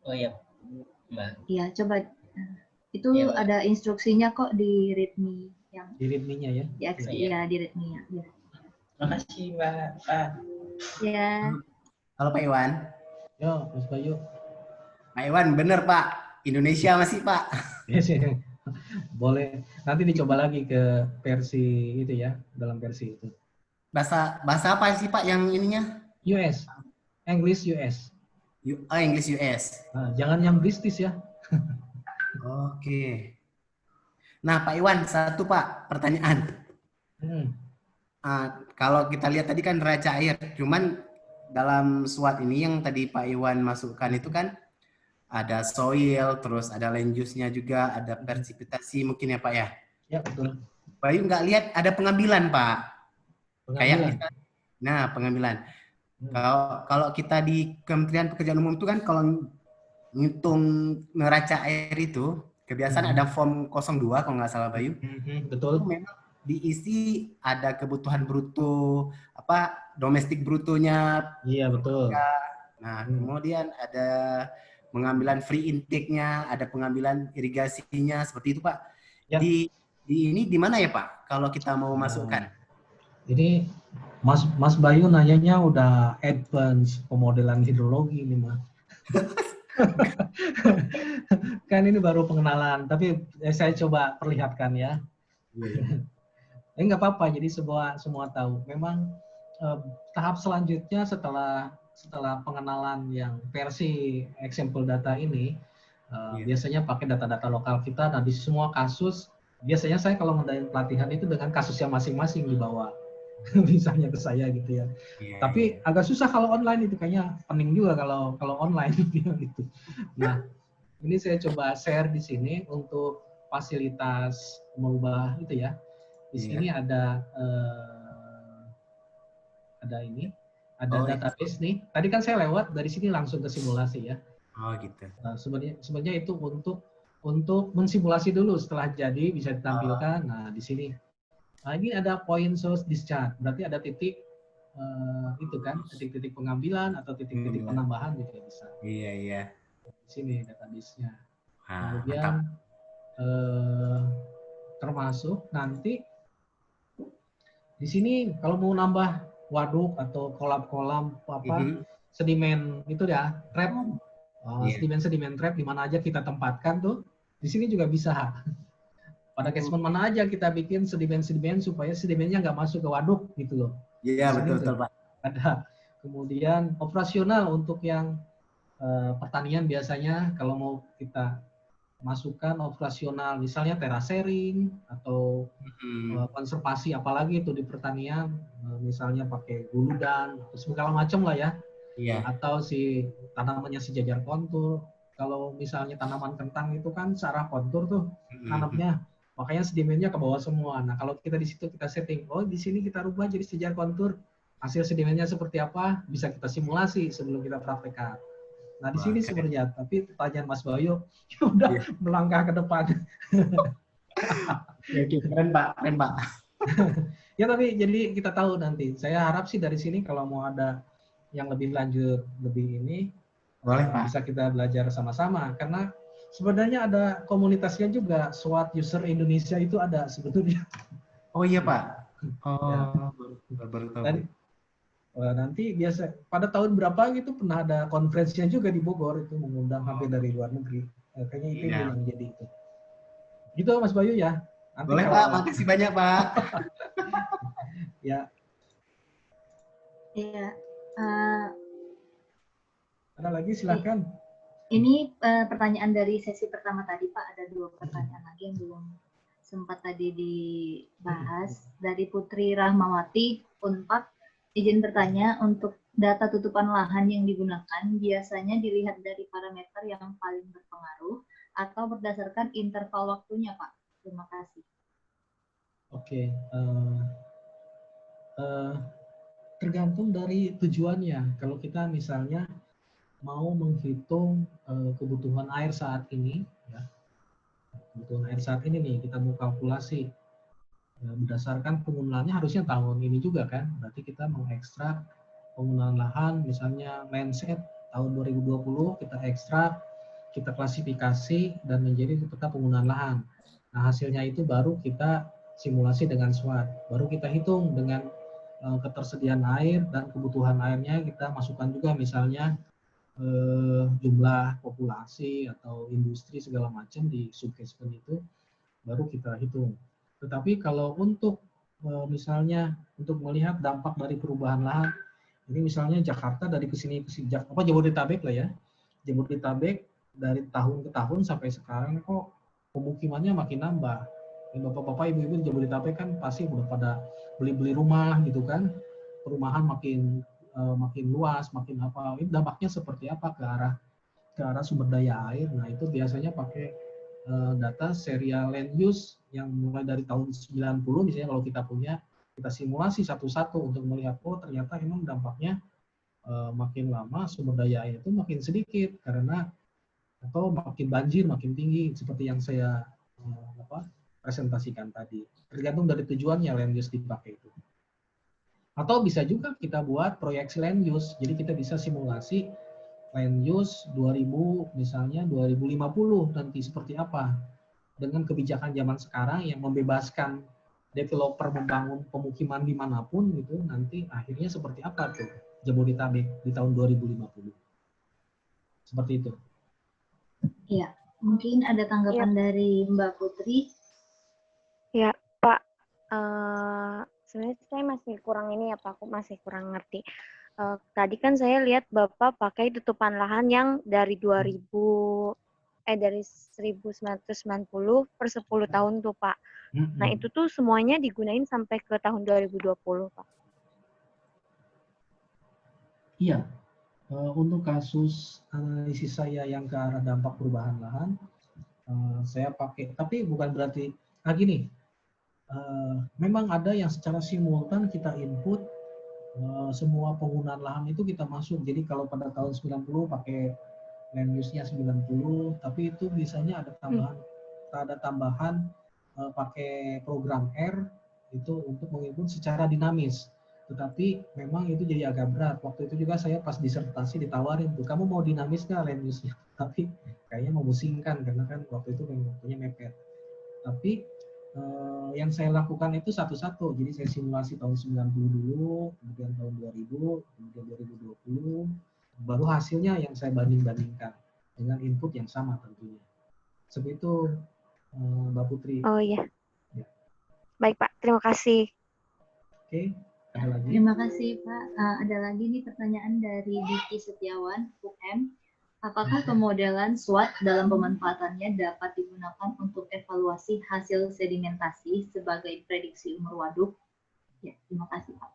Oh iya, Mbak. Iya, coba. Itu ada instruksinya kok di readme yang di readme-nya ya. Di exe, ya, di readme-nya. Ya. Terima kasih Mbak. Ya. Halo Pak Iwan. Yo, Mas Bayu. Pak Iwan, bener Pak. Indonesia masih Pak. Boleh. Nanti dicoba lagi ke versi itu ya, dalam versi itu. Bahasa apa sih Pak yang ininya? US. English US. English US. Nah, jangan yang British ya. Oke. Nah Pak Iwan, satu Pak pertanyaan. Kalau kita lihat tadi kan neraca air, cuman dalam SWOT ini yang tadi Pak Iwan masukkan itu kan ada soil, terus ada land use-nya juga, ada persipitasi mungkin ya Pak ya? Ya, betul. Bayu nggak lihat ada pengambilan Pak. Pengambilan. Kayak pengambilan. Kalau kita di Kementerian Pekerjaan Umum itu kan kalau ngitung neraca air itu kebiasaan ada form 02 kalau nggak salah Bayu. Betul. Itu memang diisi ada kebutuhan bruto, domestik brutonya. Iya betul. Nah kemudian ada pengambilan free intake-nya, ada pengambilan irigasinya, seperti itu Pak. Ya. Di ini di mana ya Pak? Kalau kita mau masukkan? Jadi Mas Bayu nanyanya udah advance pemodelan hidrologi ini Mas. Kan ini baru pengenalan, tapi saya coba perlihatkan ya. Nggak apa-apa, jadi semua tahu. Memang tahap selanjutnya setelah pengenalan yang versi example data ini, biasanya pakai data-data lokal kita. Nah, di semua kasus, biasanya saya kalau ngadain pelatihan itu dengan kasusnya masing-masing dibawa. Misalnya ke saya gitu ya. Tapi agak susah kalau online itu, kayaknya pening juga kalau online gitu. Nah, ini saya coba share di sini untuk fasilitas mengubah itu ya. Di sini ada database nih. Tadi kan saya lewat dari sini langsung ke simulasi ya. Oh gitu. Sebenarnya itu untuk mensimulasi dulu, setelah jadi bisa ditampilkan. Nah, di sini. Nah, ini ada point source discharge. Berarti ada titik itu kan, titik-titik pengambilan atau titik-titik penambahan juga bisa. Iya. Di sini database-nya. Mantap. Kemudian termasuk nanti di sini kalau mau nambah waduk atau kolam-kolam sedimen itu ya, trap. Sedimen trap di mana aja kita tempatkan tuh. Di sini juga bisa. Pada catchment mana aja kita bikin sedimen-sedimen supaya sedimennya nggak masuk ke waduk gitu loh. Iya, betul Pak. Ada. Kemudian operasional untuk yang pertanian biasanya kalau mau kita masukkan operasional, misalnya terasering atau konservasi, apalagi itu di pertanian, misalnya pakai guludan, segala macam lah ya. Iya. Atau si tanamannya sejajar kontur. Kalau misalnya tanaman kentang itu kan searah kontur tuh tanamnya, makanya sedimennya ke bawah semua. Nah, kalau kita di situ kita setting, oh di sini kita rubah jadi sejajar kontur, hasil sedimennya seperti apa, bisa kita simulasi sebelum kita praktekkan. Nah, di sini sumbernya, tapi pertanyaan Mas Bayu udah melangkah ke depan. Keren Pak. Ya, tapi jadi kita tahu nanti. Saya harap sih dari sini kalau mau ada yang lebih lanjut, lebih ini, boleh Pak. Bisa kita belajar sama-sama. Karena sebenarnya ada komunitasnya juga, SWOT User Indonesia itu ada sebetulnya. Oh iya Pak. Baru tahu. Nanti biasa pada tahun berapa gitu pernah ada konferensinya juga di Bogor, itu mengundang hampir dari luar negeri. Kayaknya itu yang jadi itu. Gitu Mas Bayu ya. Nanti boleh Pak, makasih banyak Pak. Ya. Iya. Ada lagi silakan. Ini pertanyaan dari sesi pertama tadi Pak, ada 2 pertanyaan lagi yang belum sempat tadi dibahas. Dari Putri Rahmawati, Unpad, izin bertanya, untuk data tutupan lahan yang digunakan biasanya dilihat dari parameter yang paling berpengaruh atau berdasarkan interval waktunya Pak? Terima kasih. Oke. Tergantung dari tujuannya. Kalau kita misalnya mau menghitung kebutuhan air saat ini, ya, kebutuhan air saat ini nih, kita mau kalkulasi berdasarkan penggunaannya harusnya tahun ini juga kan, berarti kita mengekstrak penggunaan lahan, misalnya landset tahun 2020 kita ekstrak, kita klasifikasi dan menjadi peta penggunaan lahan. Nah, hasilnya itu baru kita simulasi dengan SWOT, baru kita hitung dengan ketersediaan air dan kebutuhan airnya, kita masukkan juga misalnya jumlah populasi atau industri segala macam di subcatchment itu, baru kita hitung. Tetapi kalau untuk misalnya untuk melihat dampak dari perubahan lahan, ini misalnya Jakarta dari kesini ke Jabodetabek lah ya, Jabodetabek dari tahun ke tahun sampai sekarang kok pemukimannya makin nambah. Bapak-bapak, ibu-ibu di Jabodetabek kan pasti udah pada beli-beli rumah gitu kan, perumahan makin luas, makin apa, ini dampaknya seperti apa ke arah sumber daya air. Nah, itu biasanya pakai data serial land use yang mulai dari tahun 90 misalnya, kalau kita punya, kita simulasi satu-satu untuk melihat, oh ternyata emang dampaknya makin lama sumber daya air itu makin sedikit karena, atau makin banjir, makin tinggi, seperti yang saya presentasikan tadi. Tergantung dari tujuannya land use dipakai itu. Atau bisa juga kita buat proyeksi land use, jadi kita bisa simulasi land use 2000 misalnya 2050 nanti seperti apa dengan kebijakan zaman sekarang yang membebaskan developer membangun pemukiman dimanapun gitu, nanti akhirnya seperti apa tuh Jabodetabek di tahun 2050 seperti itu. Iya, mungkin ada tanggapan dari Mbak Putri. Ya, Pak. Sebenarnya saya masih kurang ini ya, Pak. Aku masih kurang ngerti. Tadi kan saya lihat Bapak pakai tutupan lahan yang dari 1990 per 10 tahun tuh, Pak. Nah, itu tuh semuanya digunain sampai ke tahun 2020, Pak. Iya, untuk kasus analisis saya yang ke arah dampak perubahan lahan, saya pakai, tapi bukan berarti, gini, memang ada yang secara simultan kita input, semua penggunaan lahan itu kita masuk, jadi kalau pada tahun 90 pakai land use-nya 90, tapi itu biasanya ada tambahan pakai program R, itu untuk menginput secara dinamis. Tetapi memang itu jadi agak berat. Waktu itu juga saya pas disertasi ditawarin tuh, kamu mau dinamis nggak land use-nya? Tapi kayaknya memusingkan karena kan waktu itu memang waktunya mepet. Tapi yang saya lakukan itu satu-satu. Jadi saya simulasi tahun 90 dulu, kemudian tahun 2000, kemudian 2020, baru hasilnya yang saya banding-bandingkan dengan input yang sama tentunya. Seperti itu, Mbak Putri. Oh iya. Ya. Baik, Pak. Terima kasih. Oke. Ada lagi? Terima kasih, Pak. Ada lagi nih pertanyaan dari Diki Setiawan, UM. Apakah pemodelan SWOT dalam pemanfaatannya dapat digunakan untuk evaluasi hasil sedimentasi sebagai prediksi umur waduk? Ya, terima kasih, Pak.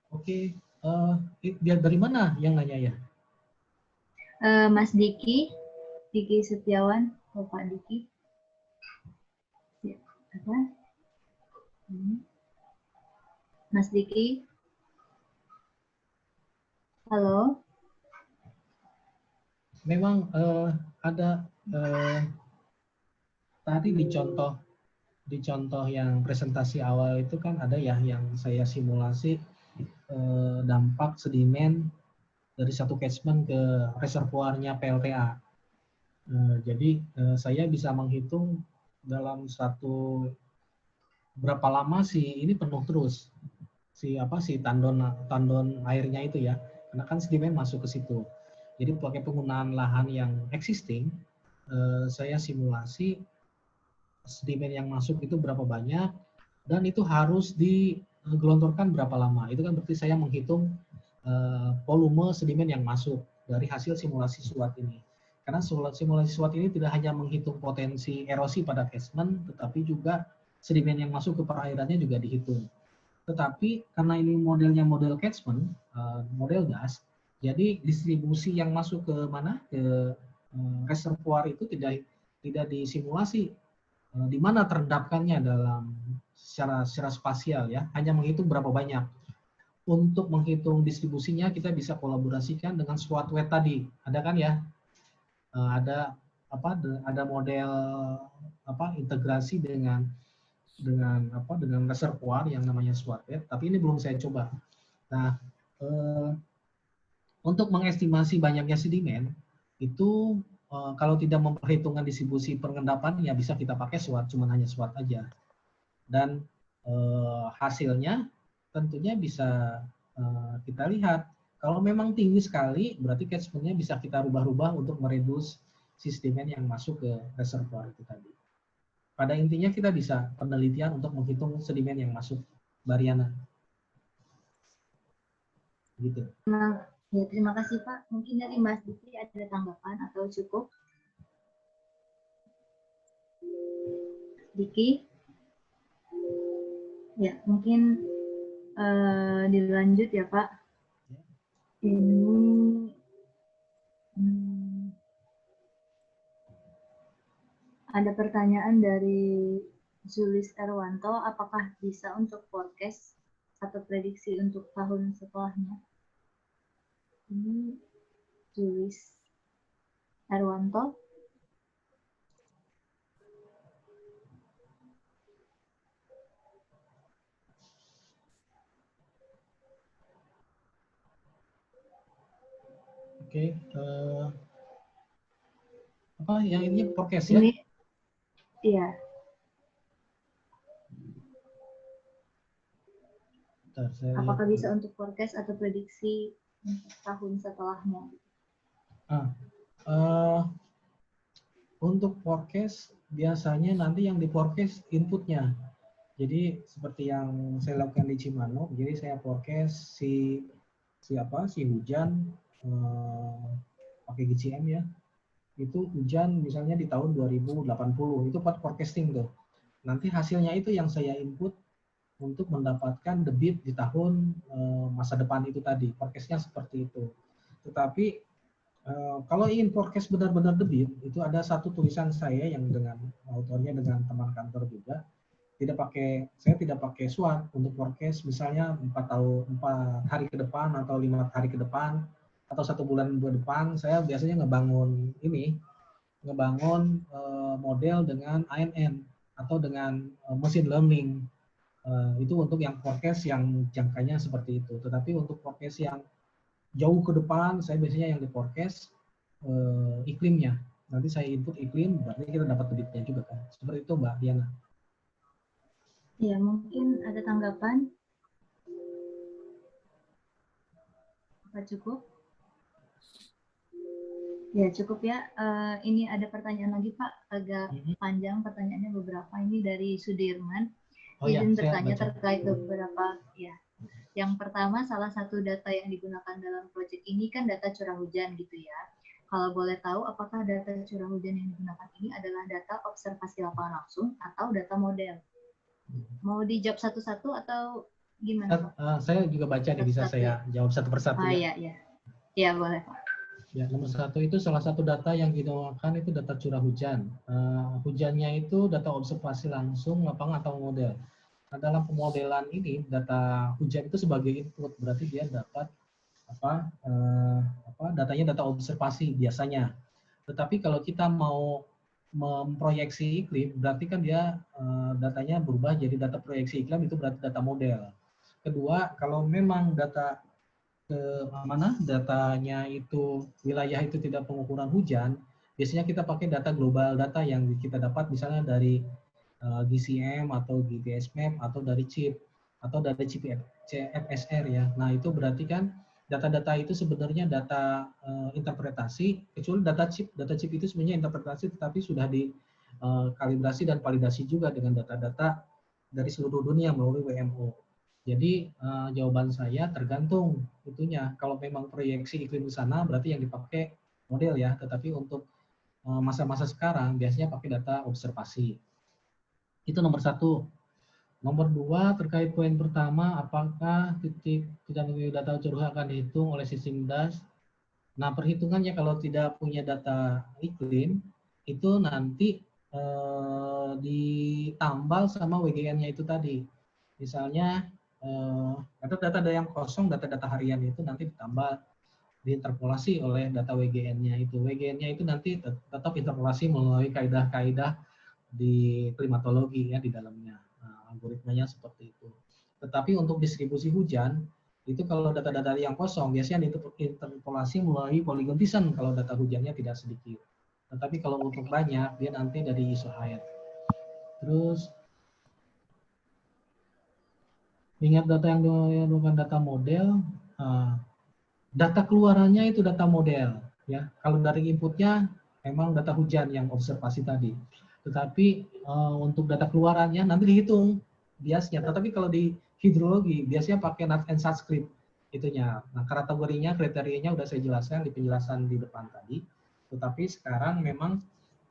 Oke. Dari mana yang nanya ya? Mas Diki Setiawan, Pak Diki. Ya, apa? Mas Diki, halo. Memang ada tadi di contoh yang presentasi awal itu kan ada ya yang saya simulasi dampak sedimen dari satu catchment ke reservoirnya PLTA. Jadi saya bisa menghitung dalam berapa lama sih ini penuh terus si tandon airnya itu ya, karena kan sedimen masuk ke situ. Jadi pakai penggunaan lahan yang existing, saya simulasi sedimen yang masuk itu berapa banyak dan itu harus digelontorkan berapa lama. Itu kan berarti saya menghitung volume sedimen yang masuk dari hasil simulasi SWOT ini. Karena simulasi SWOT ini tidak hanya menghitung potensi erosi pada catchment, tetapi juga sedimen yang masuk ke perairannya juga dihitung. Tetapi karena ini modelnya model catchment, model gas, jadi distribusi yang masuk ke mana ke reservoir itu tidak disimulasi di mana terendapkannya dalam secara spasial ya, hanya menghitung berapa banyak. Untuk menghitung distribusinya kita bisa kolaborasikan dengan SWOT weight tadi, ada kan ya? Ada model integrasi dengan reservoir yang namanya SWOT weight, tapi ini belum saya coba. Nah, untuk mengestimasi banyaknya sedimen itu kalau tidak memperhitungkan distribusi pengendapan ya bisa kita pakai SWOT, cuma hanya SWOT aja. Dan hasilnya tentunya bisa kita lihat. Kalau memang tinggi sekali, berarti catchment-nya bisa kita rubah-rubah untuk meredus sedimen yang masuk ke reservoir itu tadi. Pada intinya kita bisa penelitian untuk menghitung sedimen yang masuk, Bariana. Gitu. Nah, ya, terima kasih Pak. Mungkin dari Mas Diki ada tanggapan atau cukup? Diki? Ya, mungkin dilanjut ya Pak. Ini ada pertanyaan dari Julis Erwanto, apakah bisa untuk forecast atau prediksi untuk tahun setelahnya? Ini Julis Erwanto. Oke, apa yang ini forecast ya? Ini, iya. Bentar, saya lihat Apakah bisa dulu. untuk forecast atau prediksi tahun setelahnya? Untuk forecast biasanya nanti yang di forecast inputnya. Jadi seperti yang saya lakukan di Cimano, jadi saya forecast si hujan pakai GCM ya. Itu hujan misalnya di tahun 2080, itu forecasting tuh. Nanti hasilnya itu yang saya input untuk mendapatkan debit di tahun masa depan itu tadi. Forecastnya seperti itu. Tetapi kalau ingin forecast benar-benar debit, itu ada satu tulisan saya yang dengan autornya dengan teman kantor juga. Saya tidak pakai SWOT untuk forecast misalnya 4 hari ke depan atau 5 hari ke depan atau 1 bulan ke depan. Saya biasanya ngebangun model dengan ANN atau dengan machine learning. Itu untuk yang forecast yang jangkanya seperti itu. Tetapi untuk forecast yang jauh ke depan, saya biasanya yang di forecast iklimnya. Nanti saya input iklim, berarti kita dapat debitnya juga kan. Seperti itu Mbak Diana. Ya, mungkin ada tanggapan? Apa cukup? Ya, cukup ya. Ini ada pertanyaan lagi Pak, agak panjang pertanyaannya beberapa. Ini dari Sudirman. Izin bertanya terkait beberapa, ya. Yang pertama, salah satu data yang digunakan dalam proyek ini kan data curah hujan gitu ya. Kalau boleh tahu, apakah data curah hujan yang digunakan ini adalah data observasi lapangan langsung atau data model? Mau dijawab satu-satu atau gimana Pak? Saya juga baca nih, bisa saya jawab satu persatu ya. Iya. Ya, boleh Pak. Ya, nomor 1 itu salah satu data yang digunakan itu data curah hujan. Hujannya itu data observasi langsung lapangan atau model. Nah, dalam pemodelan ini data hujan itu sebagai input, berarti dia dapat datanya data observasi biasanya. Tetapi kalau kita mau memproyeksi iklim, berarti kan dia datanya berubah jadi data proyeksi iklim, itu berarti data model. Kedua, kalau memang datanya itu wilayah itu tidak pengukuran hujan, biasanya kita pakai data global, data yang kita dapat misalnya dari GCM atau GPS Map atau dari chip atau dari chip FSR ya. Nah, itu berarti kan data-data itu sebenarnya data interpretasi, kecuali data chip itu sebenarnya interpretasi tetapi sudah dikalibrasi dan validasi juga dengan data-data dari seluruh dunia melalui WMO. Jadi jawaban saya tergantung itunya. Kalau memang proyeksi iklim di sana berarti yang dipakai model ya, tetapi untuk masa-masa sekarang biasanya pakai data observasi. Itu nomor 1. Nomor 2 terkait poin pertama, apakah titik tidak memiliki data curah akan dihitung oleh sistem DAS? Nah, perhitungannya kalau tidak punya data iklim itu nanti ditambal sama WGN-nya itu tadi. Misalnya data-data yang kosong, data-data harian itu nanti ditambah diinterpolasi oleh data WGN-nya itu. WGN-nya itu nanti tetap interpolasi melalui kaidah-kaidah di klimatologi ya di dalamnya. Nah, algoritmanya seperti itu. Tetapi untuk distribusi hujan itu kalau data-data yang kosong biasanya diinterpolasi melalui polygon Thiessen kalau data hujannya tidak sedikit. Tetapi kalau untuk banyak dia nanti dari iso air. Terus ingat data yang bukan data model, data keluarannya itu data model ya. Kalau dari inputnya memang data hujan yang observasi tadi. Tetapi untuk data keluarannya nanti dihitung biasnya. Tetapi kalau di hidrologi biasanya pakai NAT and subscript itunya. Nah, kategorinya, kriterianya udah saya jelaskan di penjelasan di depan tadi. Tetapi sekarang memang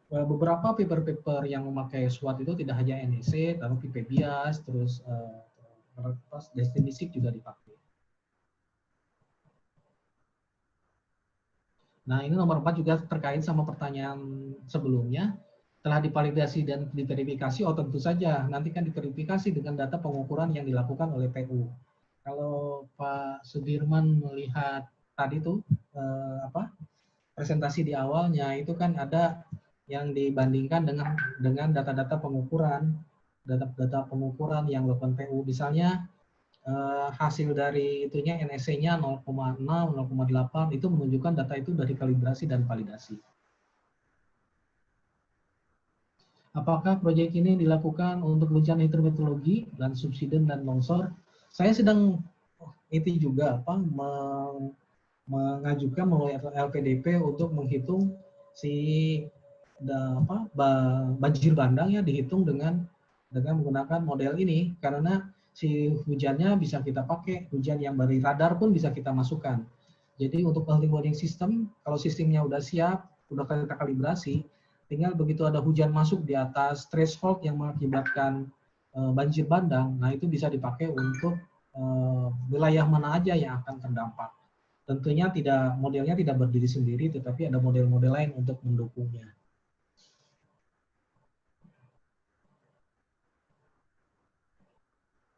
beberapa paper-paper yang memakai SWOT itu tidak hanya NEC, tapi PBIAS, terus Destiny juga dipakai. Nah, ini nomor 4 juga terkait sama pertanyaan sebelumnya. Setelah divalidasi dan diverifikasi, oh tentu saja nanti kan diverifikasi dengan data pengukuran yang dilakukan oleh PU. Kalau Pak Sudirman melihat tadi tuh presentasi di awalnya itu kan ada yang dibandingkan dengan data-data pengukuran, data pengukuran yang dilakukan PU. Misalnya hasil dari itunya NSC-nya 0,6, 0,8 itu menunjukkan data itu dari kalibrasi dan validasi. Apakah proyek ini dilakukan untuk bencana hidrometeorologi dan subsiden dan longsor? Saya sedang itu juga mengajukan melalui LPDP untuk menghitung banjir bandang ya, dihitung dengan menggunakan model ini, karena si hujannya bisa kita pakai, hujan yang dari radar pun bisa kita masukkan. Jadi untuk early warning system, kalau sistemnya udah siap, udah kita kalibrasi, tinggal begitu ada hujan masuk di atas threshold yang mengakibatkan banjir bandang, nah itu bisa dipakai untuk wilayah mana aja yang akan terdampak. Tentunya modelnya tidak berdiri sendiri, tetapi ada model-model lain untuk mendukungnya.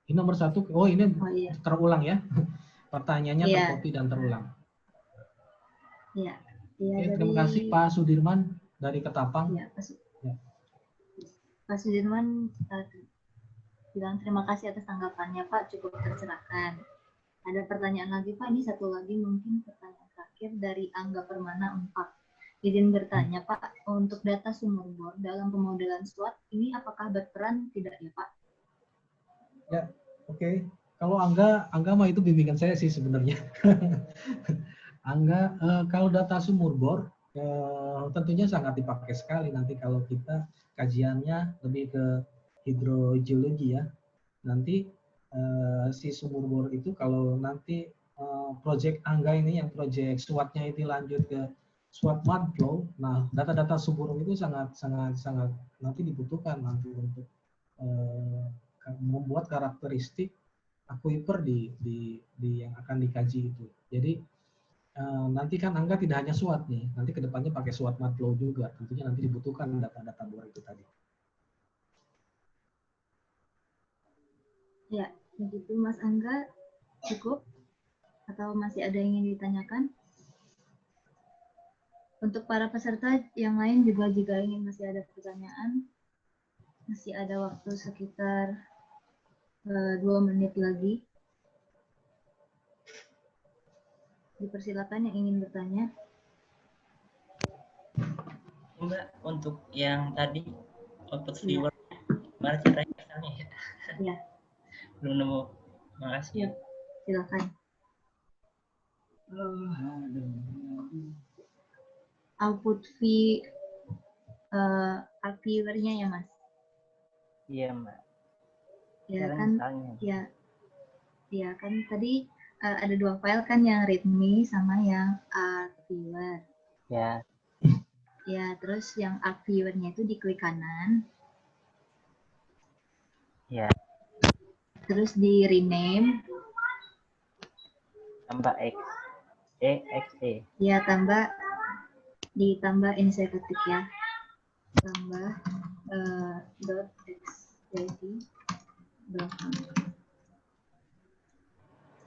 Ini nomor 1, ini terulang ya, pertanyaannya tercopy dan terulang. Iya. Oke, terima kasih Pak Sudirman dari Ketapang. Ya, Pak Sudirman bilang terima kasih atas tanggapannya Pak, cukup tercerahkan. Ada pertanyaan lagi Pak, ini satu lagi mungkin pertanyaan terakhir dari Angga Permana 4. Izin bertanya Pak, untuk data sumur bor dalam pemodelan SWOT ini apakah berperan tidak ya Pak? Ya, oke. Kalau Angga mah itu bimbingan saya sih sebenarnya. Angga, kalau data sumur bor tentunya sangat dipakai sekali nanti kalau kita kajiannya lebih ke hidrogeologi ya. Nanti si sumur bor itu kalau nanti proyek Angga ini yang proyek SWOT-nya itu lanjut ke SWOT mud flow, nah data-data sumur itu sangat nanti dibutuhkan nanti untuk membuat karakteristik aquifer di yang akan dikaji itu. Jadi nanti kan Angga tidak hanya SWOT nih, nanti kedepannya pakai SWOT mud flow juga, tentunya nanti dibutuhkan data-data bor itu tadi. Ya, begitu Mas Angga, cukup? Atau masih ada yang ingin ditanyakan? Untuk para peserta yang lain juga jika ingin masih ada pertanyaan, masih ada waktu sekitar 2 menit lagi. Dipersilakan yang ingin bertanya. Mbak, untuk yang tadi output viewer, gimana caranya? Ya. Belum nemu. Makasih. Ya, silakan. Output viewer-nya ya Mas? Iya Mbak. Ya kan, ya kan tadi ada 2 file kan, yang readme sama yang artviewer. Ya. Ya, terus yang artviewer-nya itu diklik kanan. Ya. Terus di rename. Tambah exe. Ya, ditambah ini saya ketik ya. Tambah .xjt.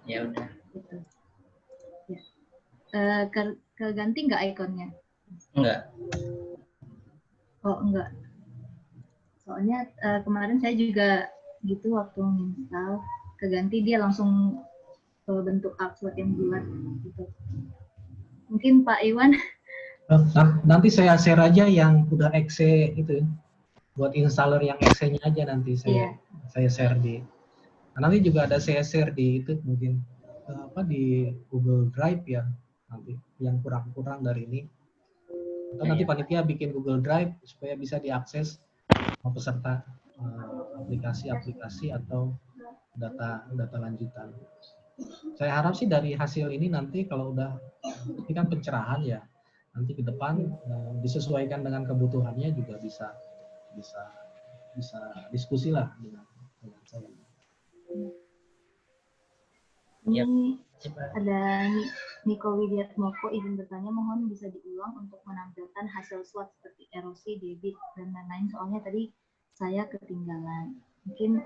Ya udah. Gitu. Ya. Keganti nggak ikonnya? Enggak. Oh, enggak. Soalnya kemarin saya juga gitu waktu install, keganti dia langsung bentuk upload yang bulat gitu. Mungkin Pak Iwan. Nanti saya share aja yang udah exe itu, buat installer yang exe-nya aja nanti saya share di. Nanti juga ada saya share di itu mungkin di Google Drive ya nanti yang kurang-kurang dari ini. Atau nanti panitia bikin Google Drive supaya bisa diakses peserta aplikasi-aplikasi atau data lanjutan. Saya harap sih dari hasil ini nanti kalau udah ini kan pencerahan ya, nanti ke depan disesuaikan dengan kebutuhannya juga bisa diskusi lah dengan saya. Ini ada Niko Widiatmoko izin bertanya, mohon bisa diulang untuk menampilkan hasil SWOT seperti erosi, debit, dan lain-lain. Soalnya tadi saya ketinggalan. Mungkin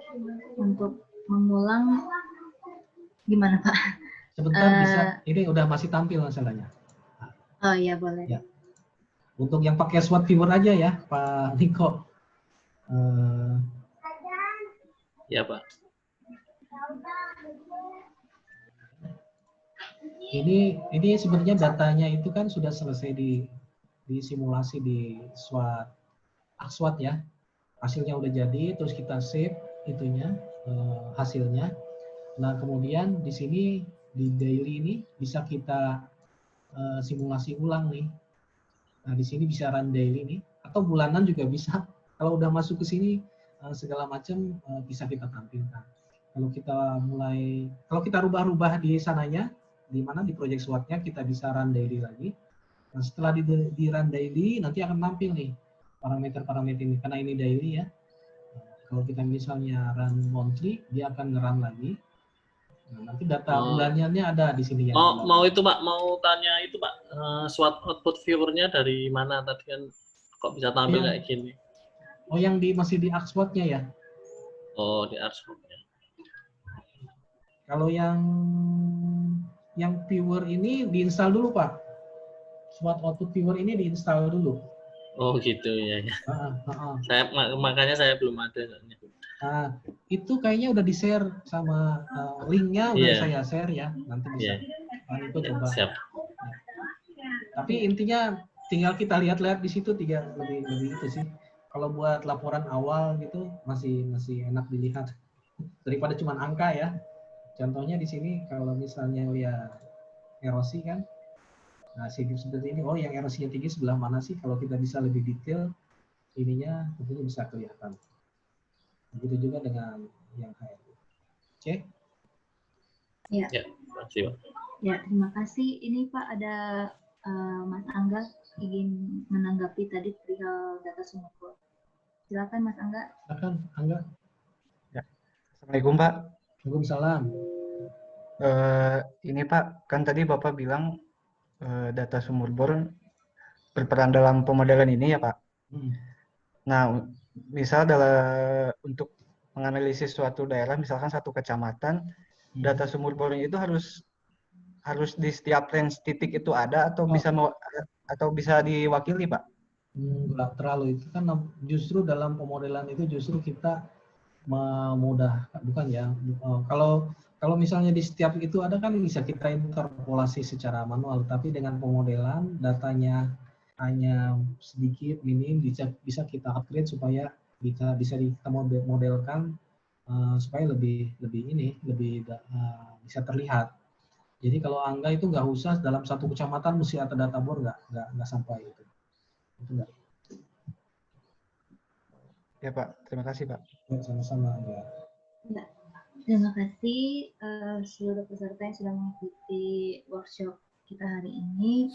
untuk mengulang gimana Pak? Sebentar bisa. Ini udah masih tampil masalahnya. Oh iya boleh. Ya. Untuk yang pakai SWOT viewer aja ya Pak Niko. Ya Pak. Ini sebenarnya datanya itu kan sudah selesai di simulasi di SWOT ya. Hasilnya udah jadi, terus kita save itunya hasilnya. Nah, kemudian di sini di daily ini bisa kita simulasi ulang nih. Nah, di sini bisa run daily nih, atau bulanan juga bisa. Kalau udah masuk ke sini segala macam bisa kita tampilkan. Kalau kita rubah-rubah di sananya, di mana di project SWOT-nya kita bisa run daily lagi. Nah, setelah di run daily nanti akan tampil nih parameter-parameter ini, karena ini daily ya. Kalau kita misalnya run monthly, dia akan nge-run lagi. Nah, nanti data bulanannya ada di sini ya. Mau itu Pak, mau tanya itu Pak, SWOT output viewer-nya dari mana tadi kan kok bisa tampil kayak gini? Oh, yang masih di ArcSWOT-nya ya? Oh, di ArcSWOT-nya. Kalau yang viewer ini diinstal dulu Pak. SWOT output viewer ini diinstal dulu. Oh gitu ya. Makanya saya belum ada. Nah, itu kayaknya udah di-share sama linknya udah saya share ya. Nanti bisa. Itu coba. Siap. Tapi intinya tinggal kita lihat-lihat di situ lebih itu sih. Kalau buat laporan awal gitu masih enak dilihat daripada cuma angka ya. Contohnya di sini kalau misalnya lihat erosi kan, nah seperti ini, oh yang erosinya tinggi sebelah mana sih? Kalau kita bisa lebih detail, ininya tentunya bisa kelihatan. Begitu juga dengan yang HRD. Oke? Ya. Terima kasih Pak. Ya, terima kasih. Ini Pak ada Mas Angga ingin menanggapi tadi perihal data sumber. Silakan Mas Angga. Silakan Angga. Ya. Assalamualaikum Pak. Waalaikumsalam. Ini Pak, kan tadi Bapak bilang data sumber bor berperan dalam pemodelan ini ya Pak. Nah, misal untuk menganalisis suatu daerah, misalkan satu kecamatan, data sumber bornya itu harus di setiap range titik itu ada atau bisa diwakili Pak? Enggak terlalu, itu kan justru dalam pemodelan itu justru kita bukan ya. Kalau misalnya di setiap itu ada kan bisa kita interpolasi secara manual, tapi dengan pemodelan datanya hanya sedikit minim bisa kita upgrade supaya bisa kita modelkan supaya lebih bisa terlihat. Jadi kalau Angga itu nggak usah dalam satu kecamatan mesti ada data bor, nggak sampai itu. Itu nggak. Ya Pak, terima kasih Pak. Sama-sama Angga. Ya. Terima kasih seluruh peserta yang sudah mengikuti workshop kita hari ini.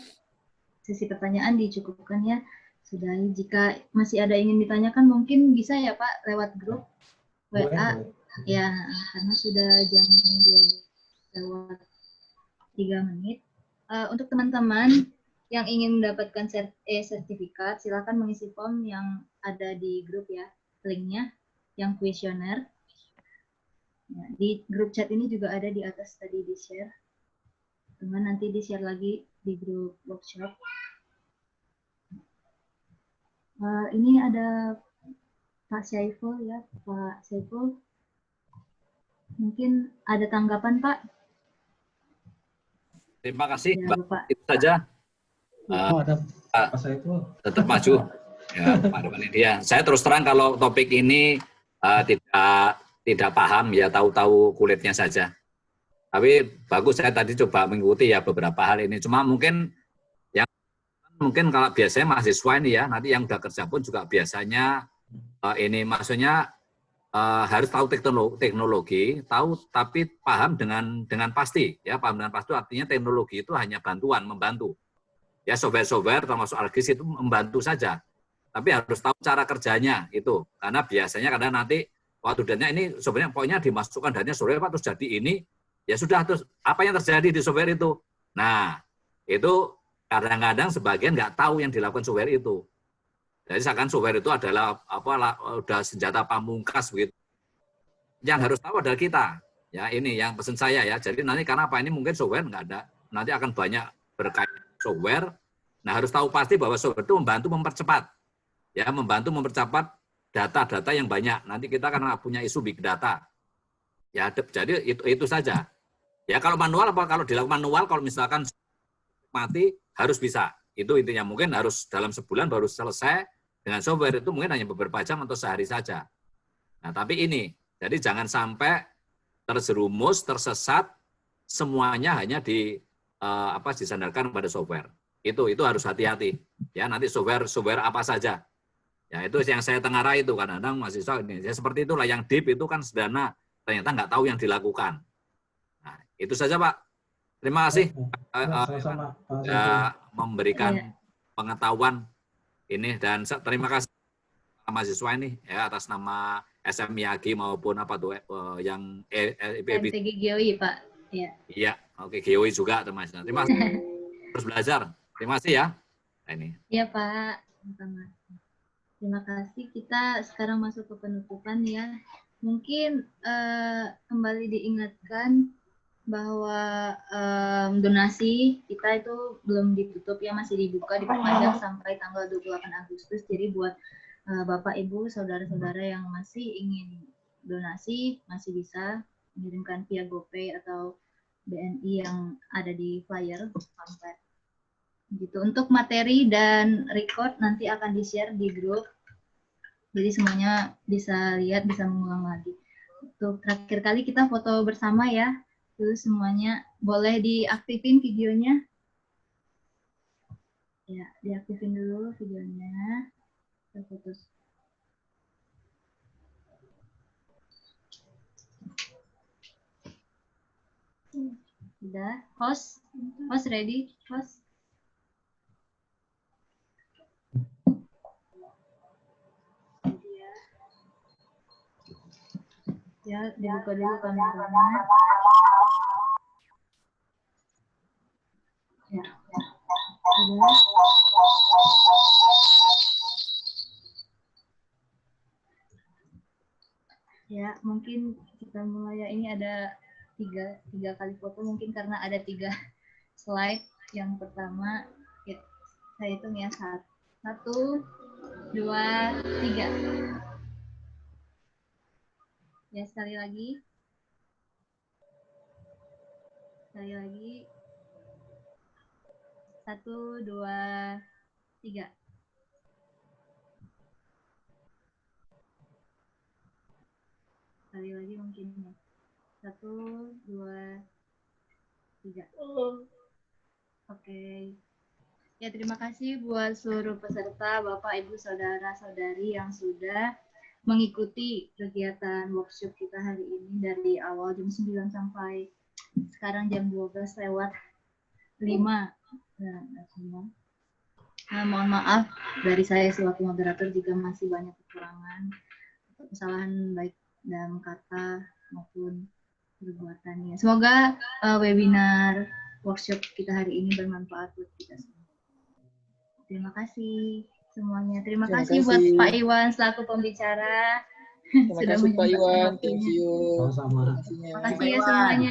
Sesi pertanyaan dicukupkan ya. Sudah, jika masih ada ingin ditanyakan mungkin bisa ya Pak lewat grup WA. Ya, karena sudah jam 12 lewat 3 menit. Untuk teman-teman yang ingin mendapatkan sertifikat, silakan mengisi form yang ada di grup ya, linknya, yang kuesioner. Ya, di grup chat ini juga ada di atas tadi di-share. Teman nanti di-share lagi di grup workshop. Ini ada Pak Syaiful ya, Pak Syaiful. Mungkin ada tanggapan Pak? Terima kasih ya, Mbak. Itu saja. Pak Syaiful. Tetap maju. Ya, Pak Devanidia. Saya terus terang kalau topik ini tidak paham ya, tahu-tahu kulitnya saja. Tapi bagus, saya tadi coba mengikuti ya beberapa hal ini. Cuma mungkin kalau biasanya mahasiswa ini ya, nanti yang udah kerja pun juga biasanya ini maksudnya harus tahu teknologi, tahu tapi paham dengan pasti ya, paham dengan pasti artinya teknologi itu hanya bantuan, membantu. Ya software termasuk ArcGIS itu membantu saja. Tapi harus tahu cara kerjanya itu. Karena biasanya kadang nanti waktu data ini sebenarnya pokoknya dimasukkan datanya software Pak, terus jadi ini, ya sudah, terus apa yang terjadi di software itu? Nah, itu kadang-kadang sebagian nggak tahu yang dilakukan software itu. Jadi seakan software itu adalah udah senjata pamungkas begitu. Yang harus tahu adalah kita. Ya ini yang pesan saya ya. Jadi nanti karena apa ini mungkin software nggak ada, nanti akan banyak berkaitan software. Nah harus tahu pasti bahwa software itu membantu mempercepat, ya membantu mempercepat data-data yang banyak. Nanti kita karena punya isu big data. Ya, jadi itu saja. Ya kalau manual apa kalau dilakukan manual, kalau misalkan mati harus bisa. Itu intinya, mungkin harus dalam sebulan baru selesai. Dengan software itu mungkin hanya beberapa jam atau sehari saja. Nah, tapi ini, jadi jangan sampai terjerumus, tersesat, semuanya hanya disandarkan pada software. Itu harus hati-hati. Ya, nanti software apa saja. Ya, itu yang saya tengarai itu kadang-kadang mahasiswa ini. Ya, seperti itulah yang deep itu kan sederhana, ternyata nggak tahu yang dilakukan. Nah, itu saja Pak. Terima kasih sudah memberikan pengetahuan ini, dan terima kasih mahasiswa ini ya atas nama SMIAG maupun apa tuh yang GOI Pak. Ya. Iya, oke GOI juga teman-teman. Terima kasih. Terus belajar. Terima kasih ya. Nah, ini. Iya Pak. Terima kasih. Kita sekarang masuk ke penutupan ya. Mungkin kembali diingatkan bahwa donasi kita itu belum ditutup ya, masih dibuka, diperpanjang sampai tanggal 28 Agustus. Jadi buat Bapak, Ibu, saudara-saudara yang masih ingin donasi masih bisa mengirimkan via GoPay atau BNI yang ada di flyer pamflet. Gitu. Untuk materi dan record nanti akan di-share di grup. Jadi semuanya bisa lihat, bisa mengulang lagi. Untuk terakhir kali kita foto bersama ya. Terus semuanya boleh diaktifin videonya. Ya, diaktifin dulu videonya. Kita foto. Sudah. Host ready? Host. Ya, dibuka dulu kameranya. Ya, sudah. Ya, mungkin kita mulai ya. Ini ada tiga kali foto mungkin karena ada 3 slide. Yang pertama, ya, saya hitung ya, 1, 2, 3. Ya, sekali lagi. 1, 2, 3. Sekali lagi mungkin ya. 1, 2, 3. Oke. Ya, terima kasih buat seluruh peserta, Bapak, Ibu, Saudara-saudari yang sudah mengikuti kegiatan workshop kita hari ini dari awal jam 9 sampai sekarang jam 12:05. Mohon maaf dari saya selaku moderator jika masih banyak kekurangan, kesalahan baik dalam kata maupun perbuatannya. Semoga webinar workshop kita hari ini bermanfaat buat kita semua. Terima kasih semuanya. Terima kasih buat Pak Iwan selaku pembicara. Terima kasih Pak Iwan, thank you. Sama-sama. Terima kasih ya semuanya.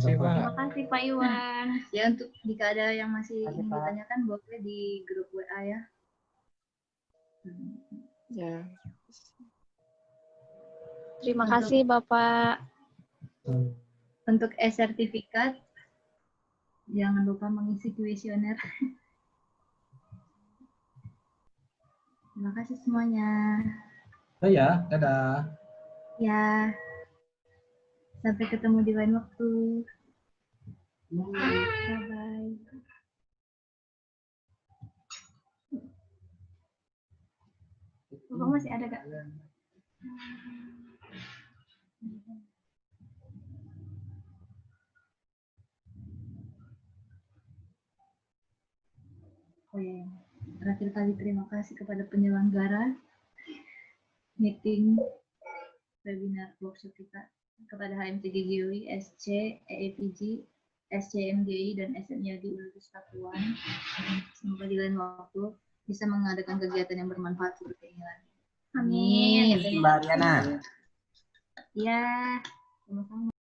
Terima kasih Pak Iwan. Ya, untuk jika ada yang masih ingin ditanyakan boleh di grup WA ya. Ya. Terima kasih Bapak. Untuk e-sertifikat jangan lupa mengisi kuesioner. Terima kasih semuanya. Oh ya, dadah. Ya. Sampai ketemu di lain waktu. Bye-bye. Bapak masih ada gak? Oh ya, terakhir kali terima kasih kepada penyelenggara meeting webinar workshop kita, kepada HMTG GOI, SC, EEPG, SCMGI, dan SMIAG Universitas Pakuan. Semoga di lain waktu bisa mengadakan kegiatan yang bermanfaat seperti ini lagi. Amin. Mbak Ariana. Ya, sama-sama.